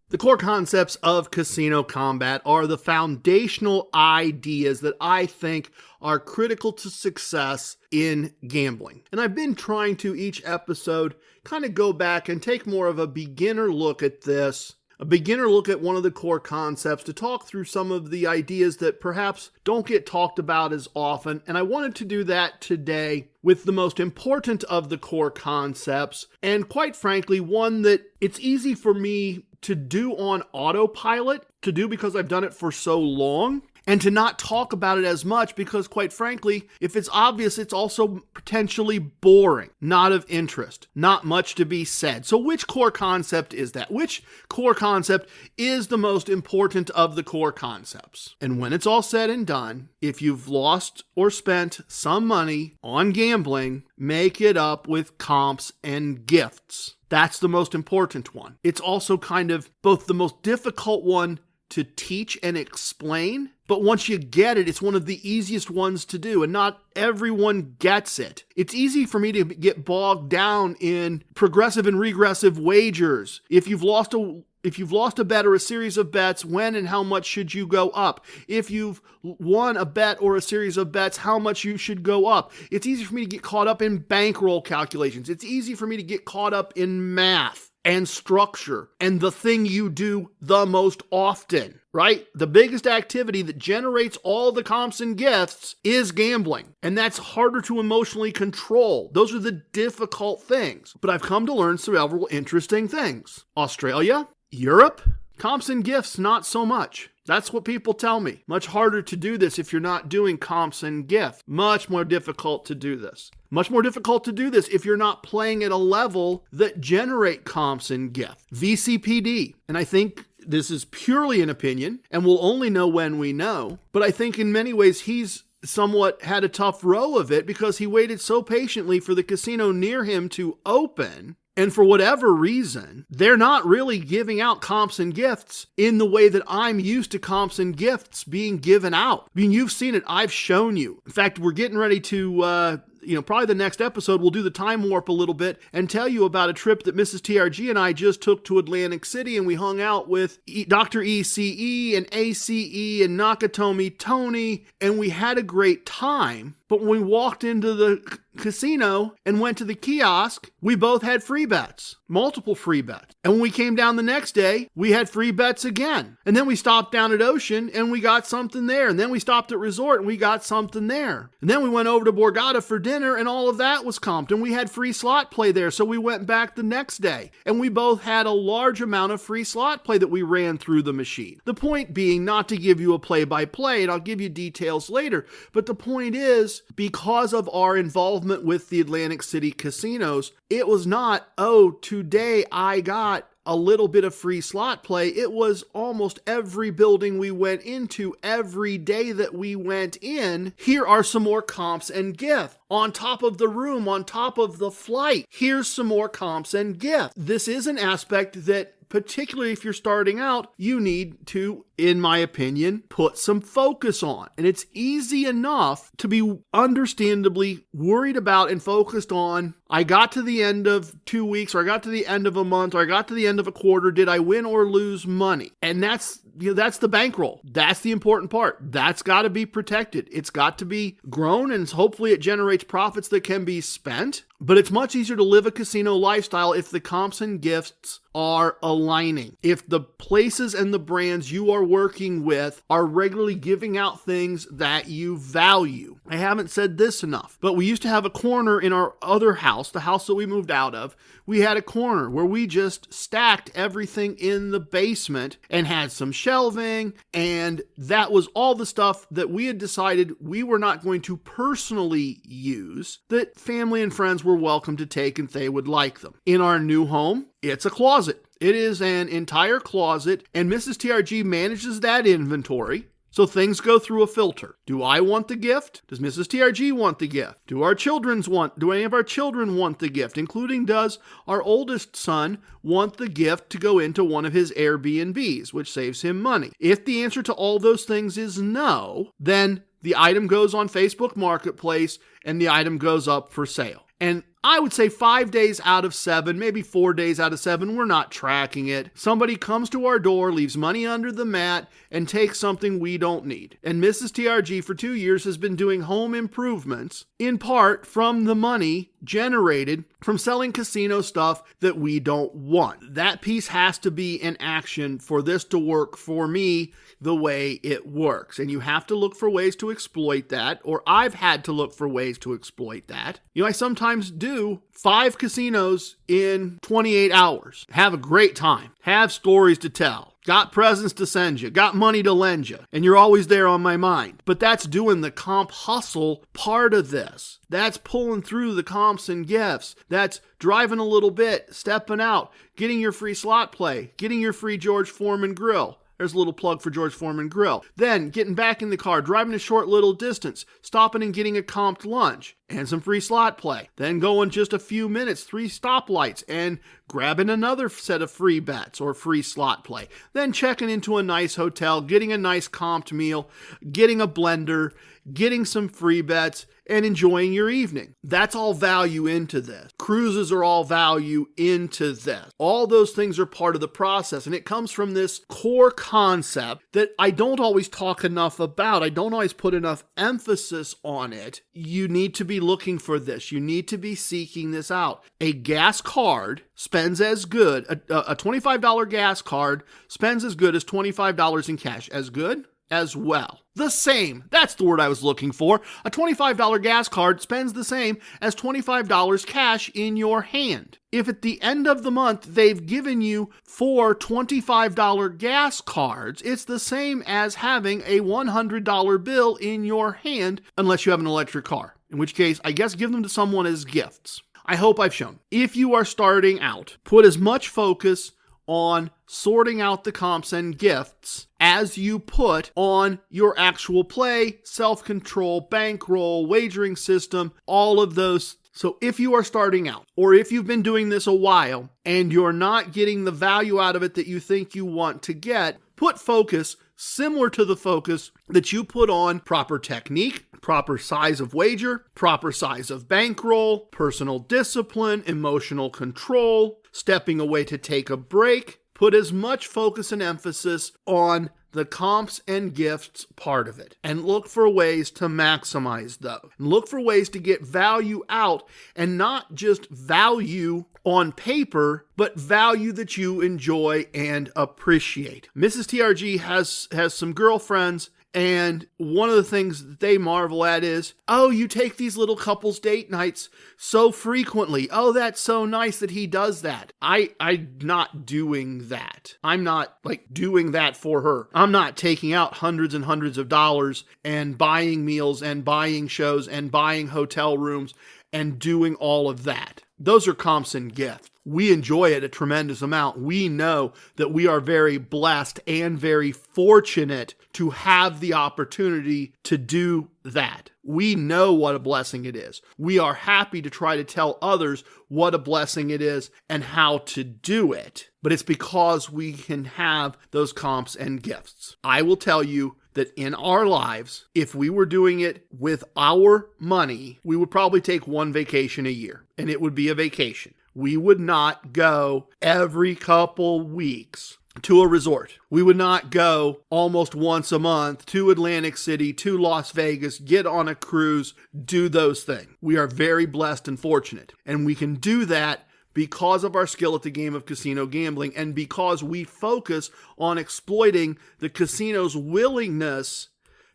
The core concepts of Casino Combat are the foundational ideas that I think are critical to success in gambling. And I've been trying to each episode kind of go back and take more of a beginner look at this, a beginner look at one of the core concepts to talk through some of the ideas that perhaps don't get talked about as often. And I wanted to do that today with the most important of the core concepts, and quite frankly, one that it's easy for me to do on autopilot, to do because I've done it for so long, and to not talk about it as much because, quite frankly, if it's obvious, it's also potentially boring, not of interest, not much to be said. So which core concept is that? Which core concept is the most important of the core concepts? And when it's all said and done, if you've lost or spent some money on gambling, make it up with comps and gifts. That's the most important one. It's also kind of both the most difficult one to teach and explain, but once you get it, it's one of the easiest ones to do, and not everyone gets it. It's easy for me to get bogged down in progressive and regressive wagers. If you've lost a bet or a series of bets, when and how much should you go up? If you've won a bet or a series of bets, how much you should go up? It's easy for me to get caught up in bankroll calculations. It's easy for me to get caught up in math and structure and the thing you do the most often, right? The biggest activity that generates all the comps and gifts is gambling. And that's harder to emotionally control. Those are the difficult things. But I've come to learn several interesting things. Australia, Europe, comps and gifts, not so much. That's what people tell me. Much harder to do this if you're not doing comps and gifts. Much more difficult to do this. Much more difficult to do this if you're not playing at a level that generate comps and gifts. VCPD, and I think this is purely an opinion, and we'll only know when we know, but I think in many ways he's somewhat had a tough row of it because he waited so patiently for the casino near him to open. And for whatever reason, they're not really giving out comps and gifts in the way that I'm used to comps and gifts being given out. I mean, you've seen it. I've shown you. In fact, we're getting ready to probably the next episode, we'll do the time warp a little bit and tell you about a trip that Mrs. TRG and I just took to Atlantic City, and we hung out with Dr. ECE and ACE and Nakatomi Tony, and we had a great time. But when we walked into the casino and went to the kiosk, we both had free bets, multiple free bets. And when we came down the next day, we had free bets again. And then we stopped down at Ocean and we got something there. And then we stopped at Resort and we got something there. And then we went over to Borgata for dinner and all of that was comped. And we had free slot play there. So we went back the next day and we both had a large amount of free slot play that we ran through the machine. The point being not to give you a play-by-play, and I'll give you details later, but the point is, because of our involvement with the Atlantic City casinos, it was not, oh, today I got a little bit of free slot play. It was almost every building we went into, every day that we went in. Here are some more comps and gifts. On top of the room, on top of the flight, here's some more comps and gifts. This is an aspect that, particularly if you're starting out, you need to, in my opinion, put some focus on. And it's easy enough to be understandably worried about and focused on, I got to the end of 2 weeks, or I got to the end of a month, or I got to the end of a quarter, did I win or lose money? And that's the bankroll. That's the important part. That's got to be protected. It's got to be grown, and hopefully it generates profits that can be spent. But it's much easier to live a casino lifestyle if the comps and gifts are aligning. If the places and the brands you are working with are regularly giving out things that you value. I haven't said this enough, but we used to have a corner in our other house, the house that we moved out of. We had a corner where we just stacked everything in the basement and had some shelving, and that was all the stuff that we had decided we were not going to personally use, that family and friends were welcome to take if they would like them. In our new home, it's a closet. It is an entire closet, and Mrs. TRG manages that inventory. So things go through a filter. Do I want the gift? Does Mrs. TRG want the gift? Do any of our children want the gift? Including, does our oldest son want the gift to go into one of his Airbnbs, which saves him money? If the answer to all those things is no, then the item goes on Facebook Marketplace and the item goes up for sale. And I would say 5 days out of 7, maybe 4 days out of 7, we're not tracking it. Somebody comes to our door, leaves money under the mat, and takes something we don't need. And Mrs. TRG for 2 years has been doing home improvements, in part from the money generated from selling casino stuff that we don't want. That piece has to be in action for this to work for me the way it works. And you have to look for ways to exploit that, or I've had to look for ways to exploit that. I sometimes do 5 casinos in 28 hours. Have a great time. Have stories to tell. Got presents to send you. Got money to lend you. And you're always there on my mind. But that's doing the comp hustle part of this. That's pulling through the comps and gifts. That's driving a little bit, stepping out, getting your free slot play, getting your free George Foreman grill. There's a little plug for George Foreman Grill. Then getting back in the car, driving a short little distance, stopping and getting a comped lunch and some free slot play. Then going just a few minutes, 3 stoplights, and grabbing another set of free bets or free slot play. Then checking into a nice hotel, getting a nice comped meal, getting a blender, getting some free bets, and enjoying your evening. That's all value into this. Cruises are all value into this. All those things are part of the process, and it comes from this core concept that I don't always talk enough about. I don't always put enough emphasis on it. You need to be looking for this. You need to be seeking this out. A gas card spends as good, a $25 gas card spends as good as $25 in cash. As good? As well. The same. That's the word I was looking for. A $25 gas card spends the same as $25 cash in your hand. If at the end of the month they've given you 4 $25 gas cards, it's the same as having a $100 bill in your hand, unless you have an electric car. In which case, I guess give them to someone as gifts. I hope I've shown. If you are starting out, put as much focus on sorting out the comps and gifts as you put on your actual play, self-control, bankroll, wagering system, all of those. So if you are starting out, or if you've been doing this a while and you're not getting the value out of it that you think you want to get, put focus similar to the focus that you put on proper technique, proper size of wager, proper size of bankroll, personal discipline, emotional control, stepping away to take a break. Put as much focus and emphasis on the comps and gifts part of it, and look for ways to maximize those. And look for ways to get value out, and not just value on paper, but value that you enjoy and appreciate. Mrs. TRG has some girlfriends, and one of the things that they marvel at is, oh, you take these little couples date nights so frequently. Oh, that's so nice that he does that. I'm not doing that. I'm not doing that for her. I'm not taking out hundreds and hundreds of dollars and buying meals and buying shows and buying hotel rooms and doing all of that. Those are comps and gifts. We enjoy it a tremendous amount. We know that we are very blessed and very fortunate to have the opportunity to do that. We know what a blessing it is. We are happy to try to tell others what a blessing it is and how to do it. But it's because we can have those comps and gifts. I will tell you that in our lives, if we were doing it with our money, we would probably take one vacation a year, and it would be a vacation. We would not go every couple weeks to a resort. We would not go almost once a month to Atlantic City, to Las Vegas, get on a cruise, do those things. We are very blessed and fortunate, and we can do that because of our skill at the game of casino gambling, and because we focus on exploiting the casino's willingness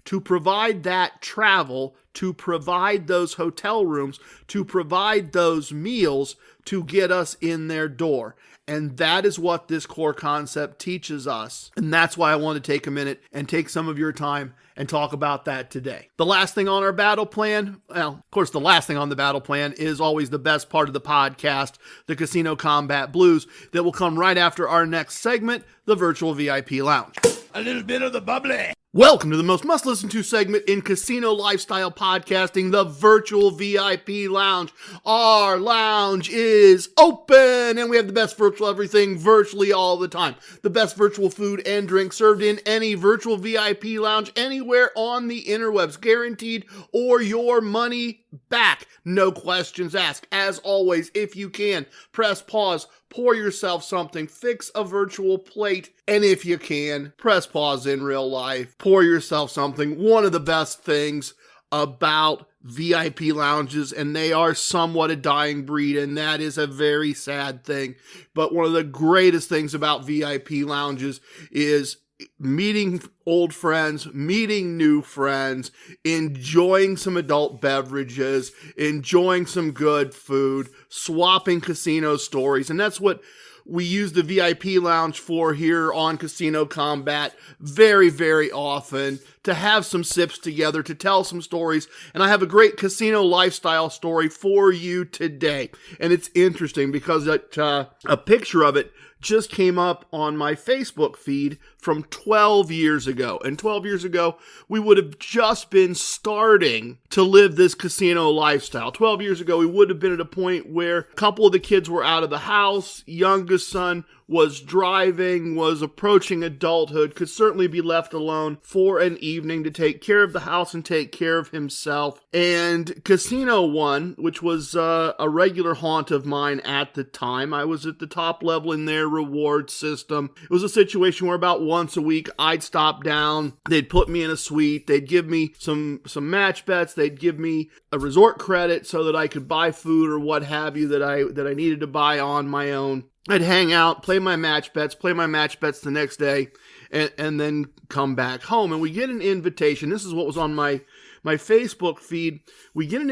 to provide that travel, to provide those hotel rooms, to provide those meals to get us in their door. And that is what this core concept teaches us. And that's why I want to take a minute and take some of your time and talk about that today. The last thing on our battle plan, well, of course, the last thing on the battle plan is always the best part of the podcast, the Casino Combat Blues, that will come right after our next segment, the Virtual VIP Lounge. A little bit of the bubbly. Welcome to the most must-listen-to segment in casino lifestyle podcasting, the Virtual VIP Lounge. Our lounge is open, and we have the best virtual everything virtually all the time. The best virtual food and drink served in any virtual VIP lounge anywhere on the interwebs, guaranteed, or your money back. No questions asked. As always, if you can, press pause, pour yourself something, fix a virtual plate, and if you can, press pause in real life, pour yourself something. One of the best things about VIP lounges, and they are somewhat a dying breed, and that is a very sad thing, but one of the greatest things about VIP lounges is meeting old friends, meeting new friends, enjoying some adult beverages, enjoying some good food, swapping casino stories. And that's what we use the VIP lounge for here on Casino Combat very, very often, to have some sips together, to tell some stories. And I have a great casino lifestyle story for you today. And it's interesting because a picture of it just came up on my Facebook feed from 12 years ago. And 12 years ago, we would have just been starting to live this casino lifestyle. 12 years ago, we would have been at a point where a couple of the kids were out of the house. Youngest son was driving, was approaching adulthood, could certainly be left alone for an evening to take care of the house and take care of himself. And Casino One, which was a regular haunt of mine at the time, I was at the top level in their reward system. It was a situation where about once a week I'd stop down, they'd put me in a suite, they'd give me some match bets, they'd give me a resort credit so that I could buy food or what have you that I needed to buy on my own. I'd hang out, play my match bets the next day, and then come back home. And we get an invitation. This is what was on my Facebook feed. We get an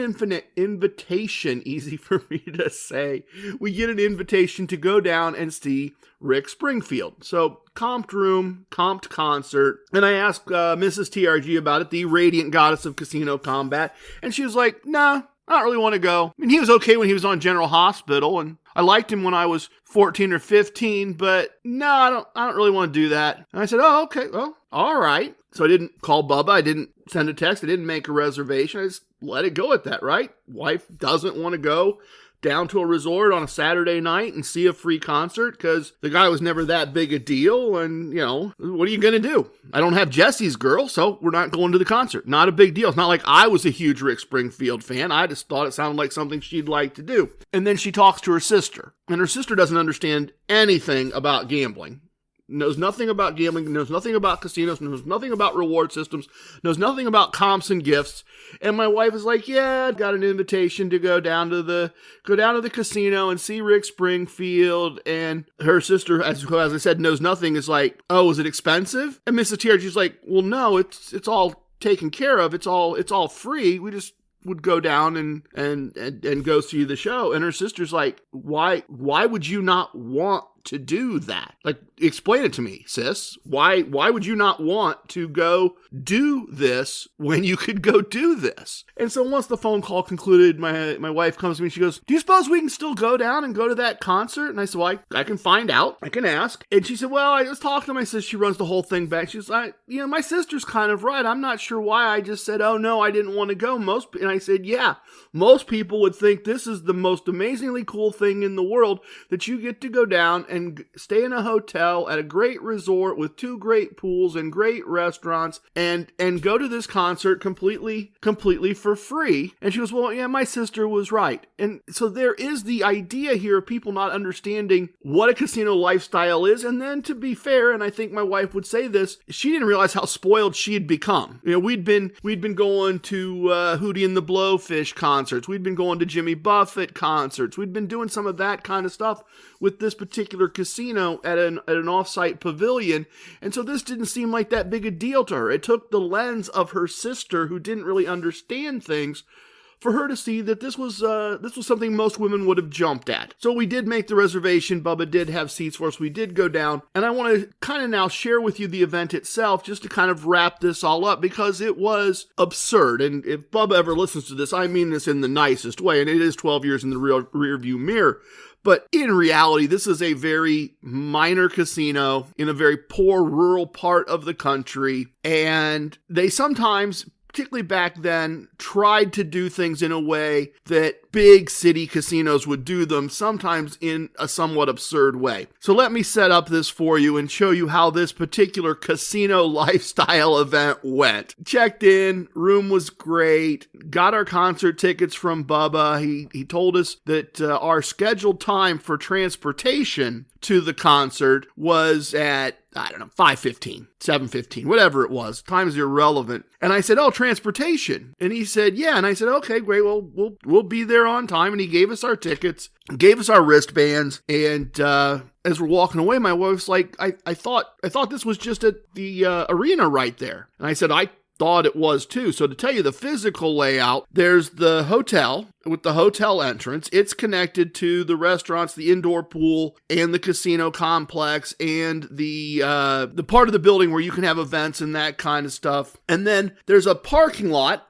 invitation, easy for me to say. We get an invitation to go down and see Rick Springfield. So, comped room, comped concert. And I asked Mrs. TRG about it, the radiant goddess of Casino Combat. And she was like, nah, I don't really want to go. I mean, he was okay when he was on General Hospital, and I liked him when I was 14 or 15, but no, I don't really want to do that. And I said, oh, okay, well, all right. So I didn't call Bubba. I didn't send a text. I didn't make a reservation. I just let it go at that, right? Wife doesn't want to go down to a resort on a Saturday night and see a free concert because the guy was never that big a deal. And, what are you going to do? I don't have Jesse's girl, so we're not going to the concert. Not a big deal. It's not like I was a huge Rick Springfield fan. I just thought it sounded like something she'd like to do. And then she talks to her sister, and her sister doesn't understand anything about gambling. Knows nothing about gambling, knows nothing about casinos, knows nothing about reward systems, knows nothing about comps and gifts. And my wife is like, yeah, I got an invitation to go down to the casino and see Rick Springfield. And her sister, as I said, knows nothing, is like, oh, is it expensive? And Mrs. Tier's like, well, no, it's all taken care of. It's all free. We just would go down and go see the show. And her sister's like, why would you not want to do that? Like, explain it to me, sis. Why would you not want to go do this when you could go do this? And so once the phone call concluded, my wife comes to me and she goes, do you suppose we can still go down and go to that concert? And I said, well, I can find out. I can ask. And she said, well, I was talking to my sister. She runs the whole thing back. She's like, my sister's kind of right. I'm not sure why I just said, oh no, I didn't want to go. And I said, yeah, most people would think this is the most amazingly cool thing in the world, that you get to go down and stay in a hotel at a great resort with 2 great pools and great restaurants and go to this concert completely for free. And she goes, well, yeah, my sister was right. And so there is the idea here of people not understanding what a casino lifestyle is. And then, to be fair, and I think my wife would say this, she didn't realize how spoiled she had become. We'd been going to Hootie and the Blowfish concerts. We'd been going to Jimmy Buffett concerts. We'd been doing some of that kind of stuff with this particular casino at an off-site pavilion. And so this didn't seem like that big a deal to her. It took the lens of her sister, who didn't really understand things, for her to see that this was something most women would have jumped at. So we did make the reservation. Bubba did have seats for us. We did go down. And I want to kind of now share with you the event itself, just to kind of wrap this all up, because it was absurd. And if Bubba ever listens to this, I mean this in the nicest way. And it is 12 years in the rear view mirror. But in reality, this is a very minor casino in a very poor rural part of the country. And they sometimes, particularly back then, tried to do things in a way that big city casinos would do them, sometimes in a somewhat absurd way. So let me set up this for you and show you how this particular casino lifestyle event went. Checked in, room was great, got our concert tickets from Bubba. He told us that our scheduled time for transportation to the concert was at, 5:15, 7:15, whatever it was. Time is irrelevant. And I said, oh, transportation. And he said, yeah. And I said, okay, great. Well, we'll be there on time. And he gave us our tickets, gave us our wristbands. And as we're walking away, my wife's like, I thought this was just at the arena right there. And I said, I thought it was too. So to tell you the physical layout, there's the hotel with the hotel entrance. It's connected to the restaurants, the indoor pool, and the casino complex, and the part of the building where you can have events and that kind of stuff. And then there's a parking lot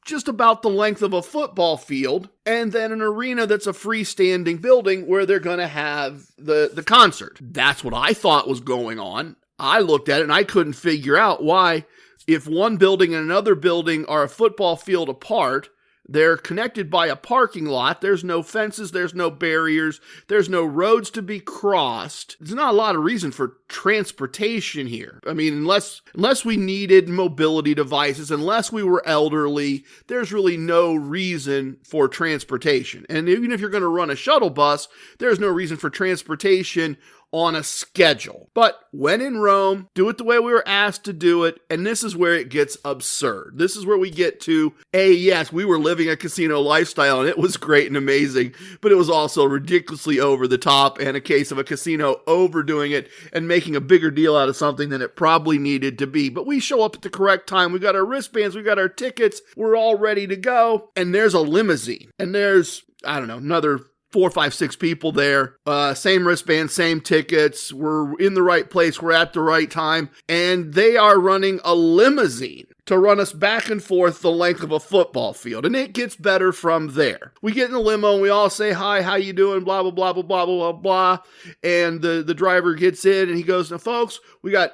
just about the length of a football field, and then an arena that's a freestanding building where they're going to have the concert. That's what I thought was going on. I looked at it and I couldn't figure out why, if one building and another building are a football field apart, they're connected by a parking lot. There's no fences. There's no barriers. There's no roads to be crossed. There's not a lot of reason for transportation here. I mean, unless we needed mobility devices, unless we were elderly, there's really no reason for transportation. And even if you're going to run a shuttle bus, there's no reason for transportation on a schedule. But when in Rome, do it the way we were asked to do it, and this is where it gets absurd. This is where we get to, yes, we were living a casino lifestyle, and it was great and amazing, but it was also ridiculously over the top, and a case of a casino overdoing it and making a bigger deal out of something than it probably needed to be. But we show up at the correct time. We got our wristbands, we got our tickets, we're all ready to go, and there's a limousine, and there's, another 4, 5, 6 people there, same wristband, same tickets. We're in the right place. We're at the right time. And they are running a limousine to run us back and forth the length of a football field. And it gets better from there. We get in the limo and we all say, hi, how you doing? Blah, blah, blah, blah, blah, blah, blah. And the driver gets in and he goes, now folks, we got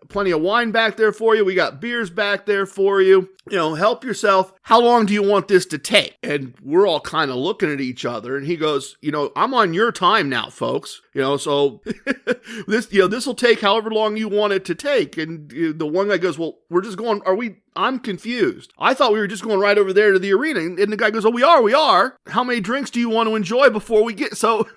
plenty of wine back there for you. We got beers back there for you. You know, help yourself. How long do you want this to take? And we're all kind of looking at each other. And he goes, you know, I'm on your time now, folks. You know, so this will take however long you want it to take. And the one guy goes, well, we're just going, I'm confused. I thought we were just going right over there to the arena. And the guy goes, oh, we are. How many drinks do you want to enjoy before we get? So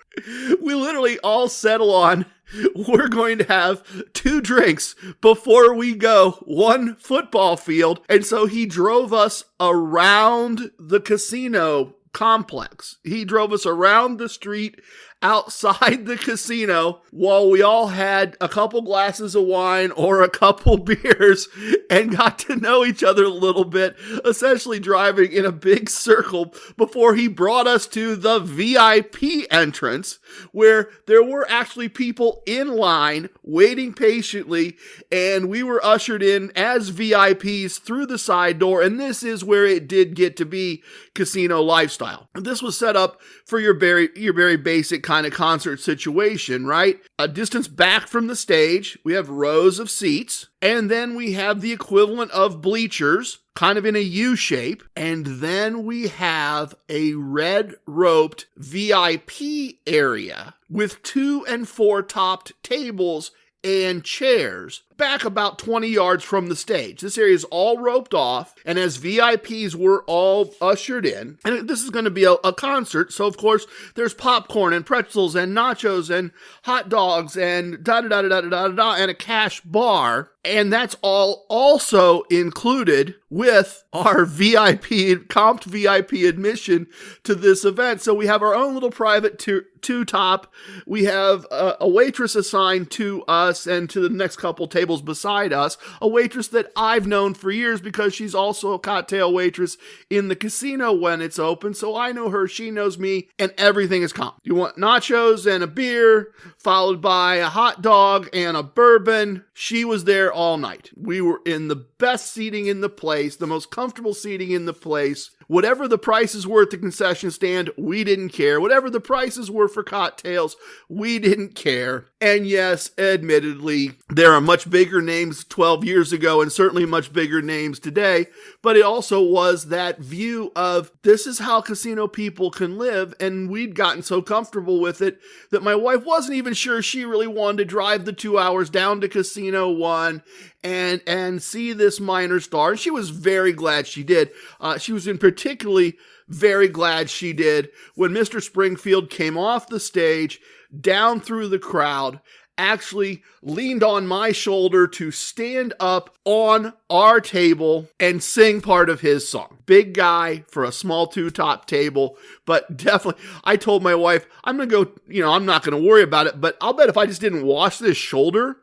we literally all settle on, we're going to have 2 drinks before we go 1 football field. And so he drove us around the casino complex. He drove us around the street outside the casino while we all had a couple glasses of wine or a couple beers and got to know each other a little bit, essentially driving in a big circle before he brought us to the VIP entrance where there were actually people in line waiting patiently, and we were ushered in as VIPs through the side door, and this is where it did get to be casino lifestyle. This was set up for your very basic kind of concert situation, right? A distance back from the stage, we have rows of seats, and then we have the equivalent of bleachers, kind of in a U shape, and then we have a red roped VIP area with 2 and 4 topped tables and chairs back about 20 yards from the stage. This area is all roped off, and as VIPs we're all ushered in, and this is going to be a concert, so of course there's popcorn and pretzels and nachos and hot dogs and da-da-da-da-da-da-da and a cash bar, and that's all also included with our comped VIP admission to this event. So we have our own little private two-top. We have a waitress assigned to us and to the next couple tables beside us, a waitress that I've known for years because she's also a cocktail waitress in the casino when it's open. So I know her, she knows me, and everything is comped. You want nachos and a beer, followed by a hot dog and a bourbon. She was there all night. We were in the best seating in the place, the most comfortable seating in the place. Whatever the prices were at the concession stand, we didn't care. Whatever the prices were for cocktails, we didn't care. And yes, admittedly, there are much bigger names 12 years ago and certainly much bigger names today, but it also was that view of this is how casino people can live, and we'd gotten so comfortable with it that my wife wasn't even sure she really wanted to drive the 2 hours down to Casino One and see this minor star. And she was very glad she did. She was particularly very glad she did when Mr. Springfield came off the stage, down through the crowd, actually leaned on my shoulder to stand up on our table and sing part of his song. Big guy for a small 2-top table, but definitely, I told my wife, I'm going to go, I'm not going to worry about it, but I'll bet if I just didn't wash this shoulder,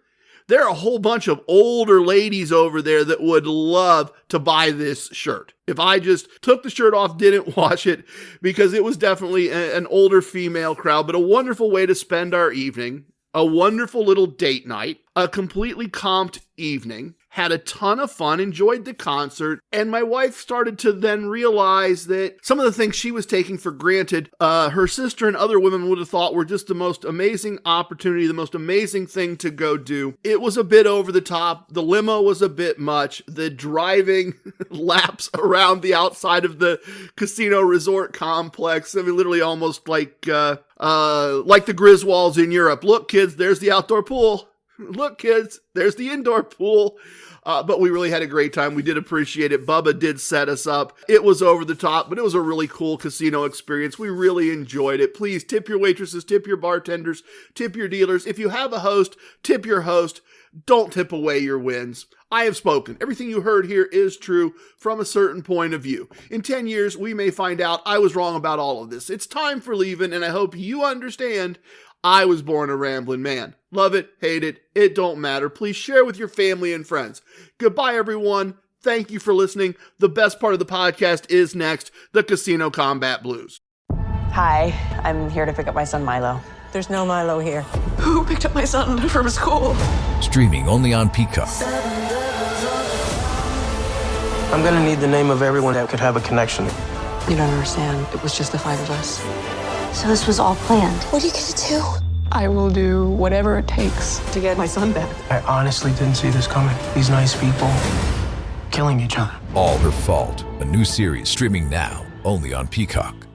there are a whole bunch of older ladies over there that would love to buy this shirt. If I just took the shirt off, didn't wash it, because it was definitely an older female crowd, but a wonderful way to spend our evening, a wonderful little date night, a completely comped evening, had a ton of fun, enjoyed the concert, and my wife started to then realize that some of the things she was taking for granted, her sister and other women would have thought were just the most amazing opportunity, the most amazing thing to go do. It was a bit over the top. The limo was a bit much. The driving laps around the outside of the casino resort complex, I mean, literally almost like the Griswolds in Europe. Look, kids, there's the outdoor pool. Look, kids, there's the indoor pool. But we really had a great time. We did appreciate it. Bubba did set us up. It was over the top, but it was a really cool casino experience. We really enjoyed it. Please tip your waitresses, tip your bartenders, tip your dealers. If you have a host, tip your host. Don't tip away your wins. I have spoken. Everything you heard here is true from a certain point of view. In 10 years, we may find out I was wrong about all of this. It's time for leaving, and I hope you understand I was born a rambling man. Love it, hate it, it don't matter. Please share with your family and friends. Goodbye, everyone. Thank you for listening. The best part of the podcast is next, the Casino Combat Blues. Hi, I'm here to pick up my son Milo. There's no Milo here. Who picked up my son from school? Streaming only on Peacock. I'm gonna need the name of everyone that could have a connection. You don't understand. It was just the 5 of us. So this was all planned. What are you gonna do? I will do whatever it takes to get my son back. I honestly didn't see this coming. These nice people killing each other. All Her Fault, a new series streaming now, only on Peacock.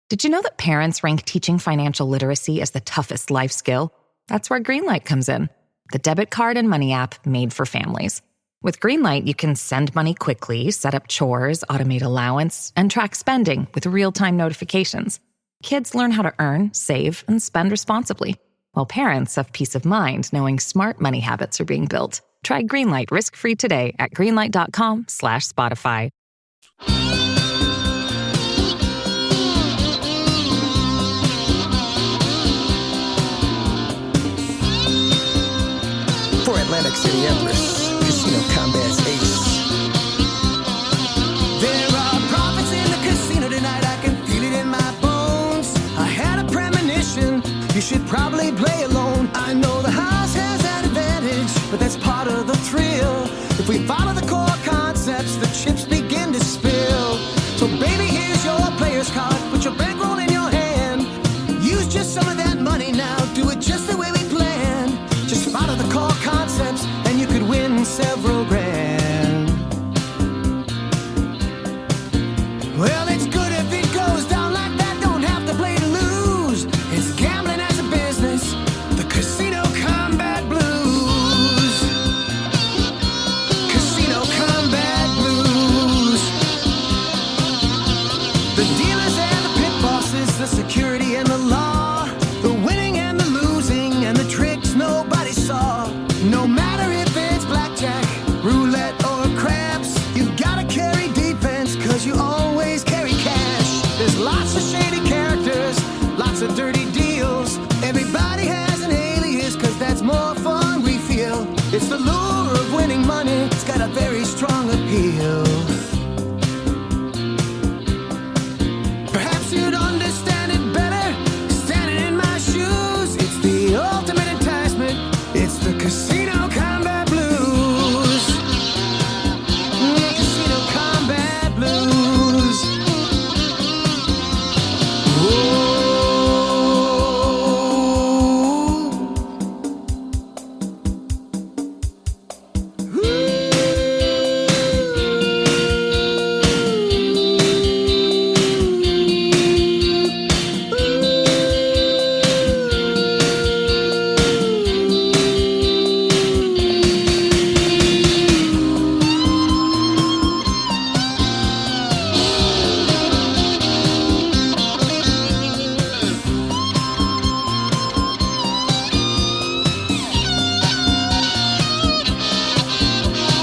Did you know that parents rank teaching financial literacy as the toughest life skill? That's where Greenlight comes in, the debit card and money app made for families. With Greenlight, you can send money quickly, set up chores, automate allowance, and track spending with real-time notifications. Kids learn how to earn, save, and spend responsibly, while parents have peace of mind knowing smart money habits are being built. Try Greenlight risk-free today at greenlight.com/Spotify. For Atlantic City Empress, Casino Combat's ace. There are profits in the casino tonight, I can feel it in my bones. I had a premonition, you should probably play alone. I know the house has an advantage, but that's part of the thrill. If we follow the core concepts, the chips begin to spill. So baby, here's your player's card, put your bankroll in your hand. Use just some of that money now, do it just the way we planned. Just follow the core concepts and you could win several grand. Well, it's good if it goes down like that, don't have to play to lose. It's gambling as a business, the Casino Combat Blues. Casino Combat Blues. The dealers and the pit bosses, the security and the law, the winning and the losing and the tricks nobody saw. No matter if it's blackjack, roulette or craps, you gotta carry defense cause you always carry cash. There's lots of shady characters, lots of dirty deals. Everybody has an alias cause that's more fun we feel. It's the lure of winning money, it's got a very strong appeal. Perhaps you'd understand it better standing in my shoes. It's the ultimate enticement, it's the Casino Combat Blues. Casino Combat Blues. Whoa.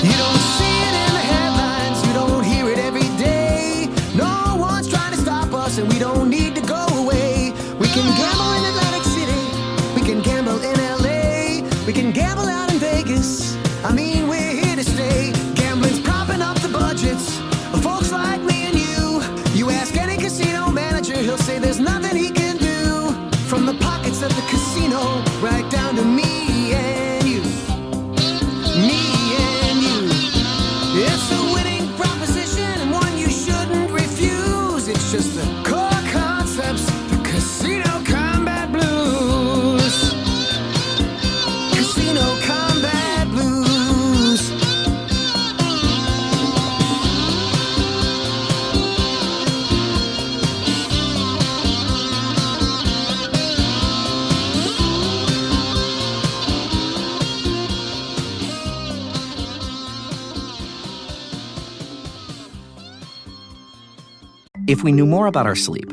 You don't see it in the headlines, you don't hear it every day. No one's trying to stop us and we don't need to go away. We can gamble in Atlantic City, we can gamble in LA, we can gamble out in Vegas. I mean, we're here to stay. Gambling's propping up the budgets of folks like me and you. You ask any casino manager, he'll say there's nothing he can do. From the pockets of the casino, right down to me and you. Me and you. It's a winning proposition and one you shouldn't refuse. It's just the core concepts, the Casino Combat Blues. Casino Combat Blues. If we knew more about our sleep,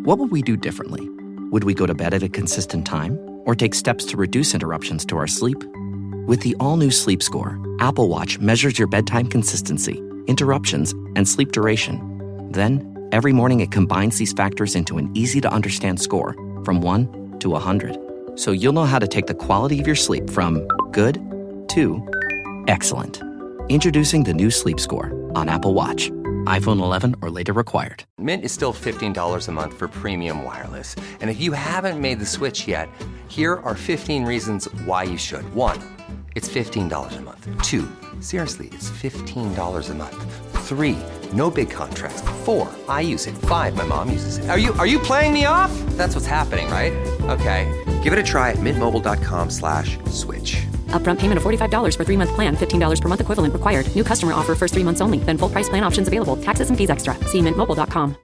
what would we do differently? Would we go to bed at a consistent time or take steps to reduce interruptions to our sleep? With the all-new Sleep Score, Apple Watch measures your bedtime consistency, interruptions, and sleep duration. Then, every morning it combines these factors into an easy-to-understand score from 1 to 100. So you'll know how to take the quality of your sleep from good to excellent. Introducing the new Sleep Score on Apple Watch. iPhone 11 or later required. Mint is still $15 a month for premium wireless. And if you haven't made the switch yet, here are 15 reasons why you should. 1, It's $15 a month. 2, seriously, it's $15 a month. 3, no big contracts. 4, I use it. 5, my mom uses it. Are you playing me off? That's what's happening, right? Okay, give it a try at mintmobile.com/switch. Upfront payment of $45 for 3-month plan, $15 per month equivalent required. New customer offer first 3 months only. Then full price plan options available. Taxes and fees extra. See mintmobile.com.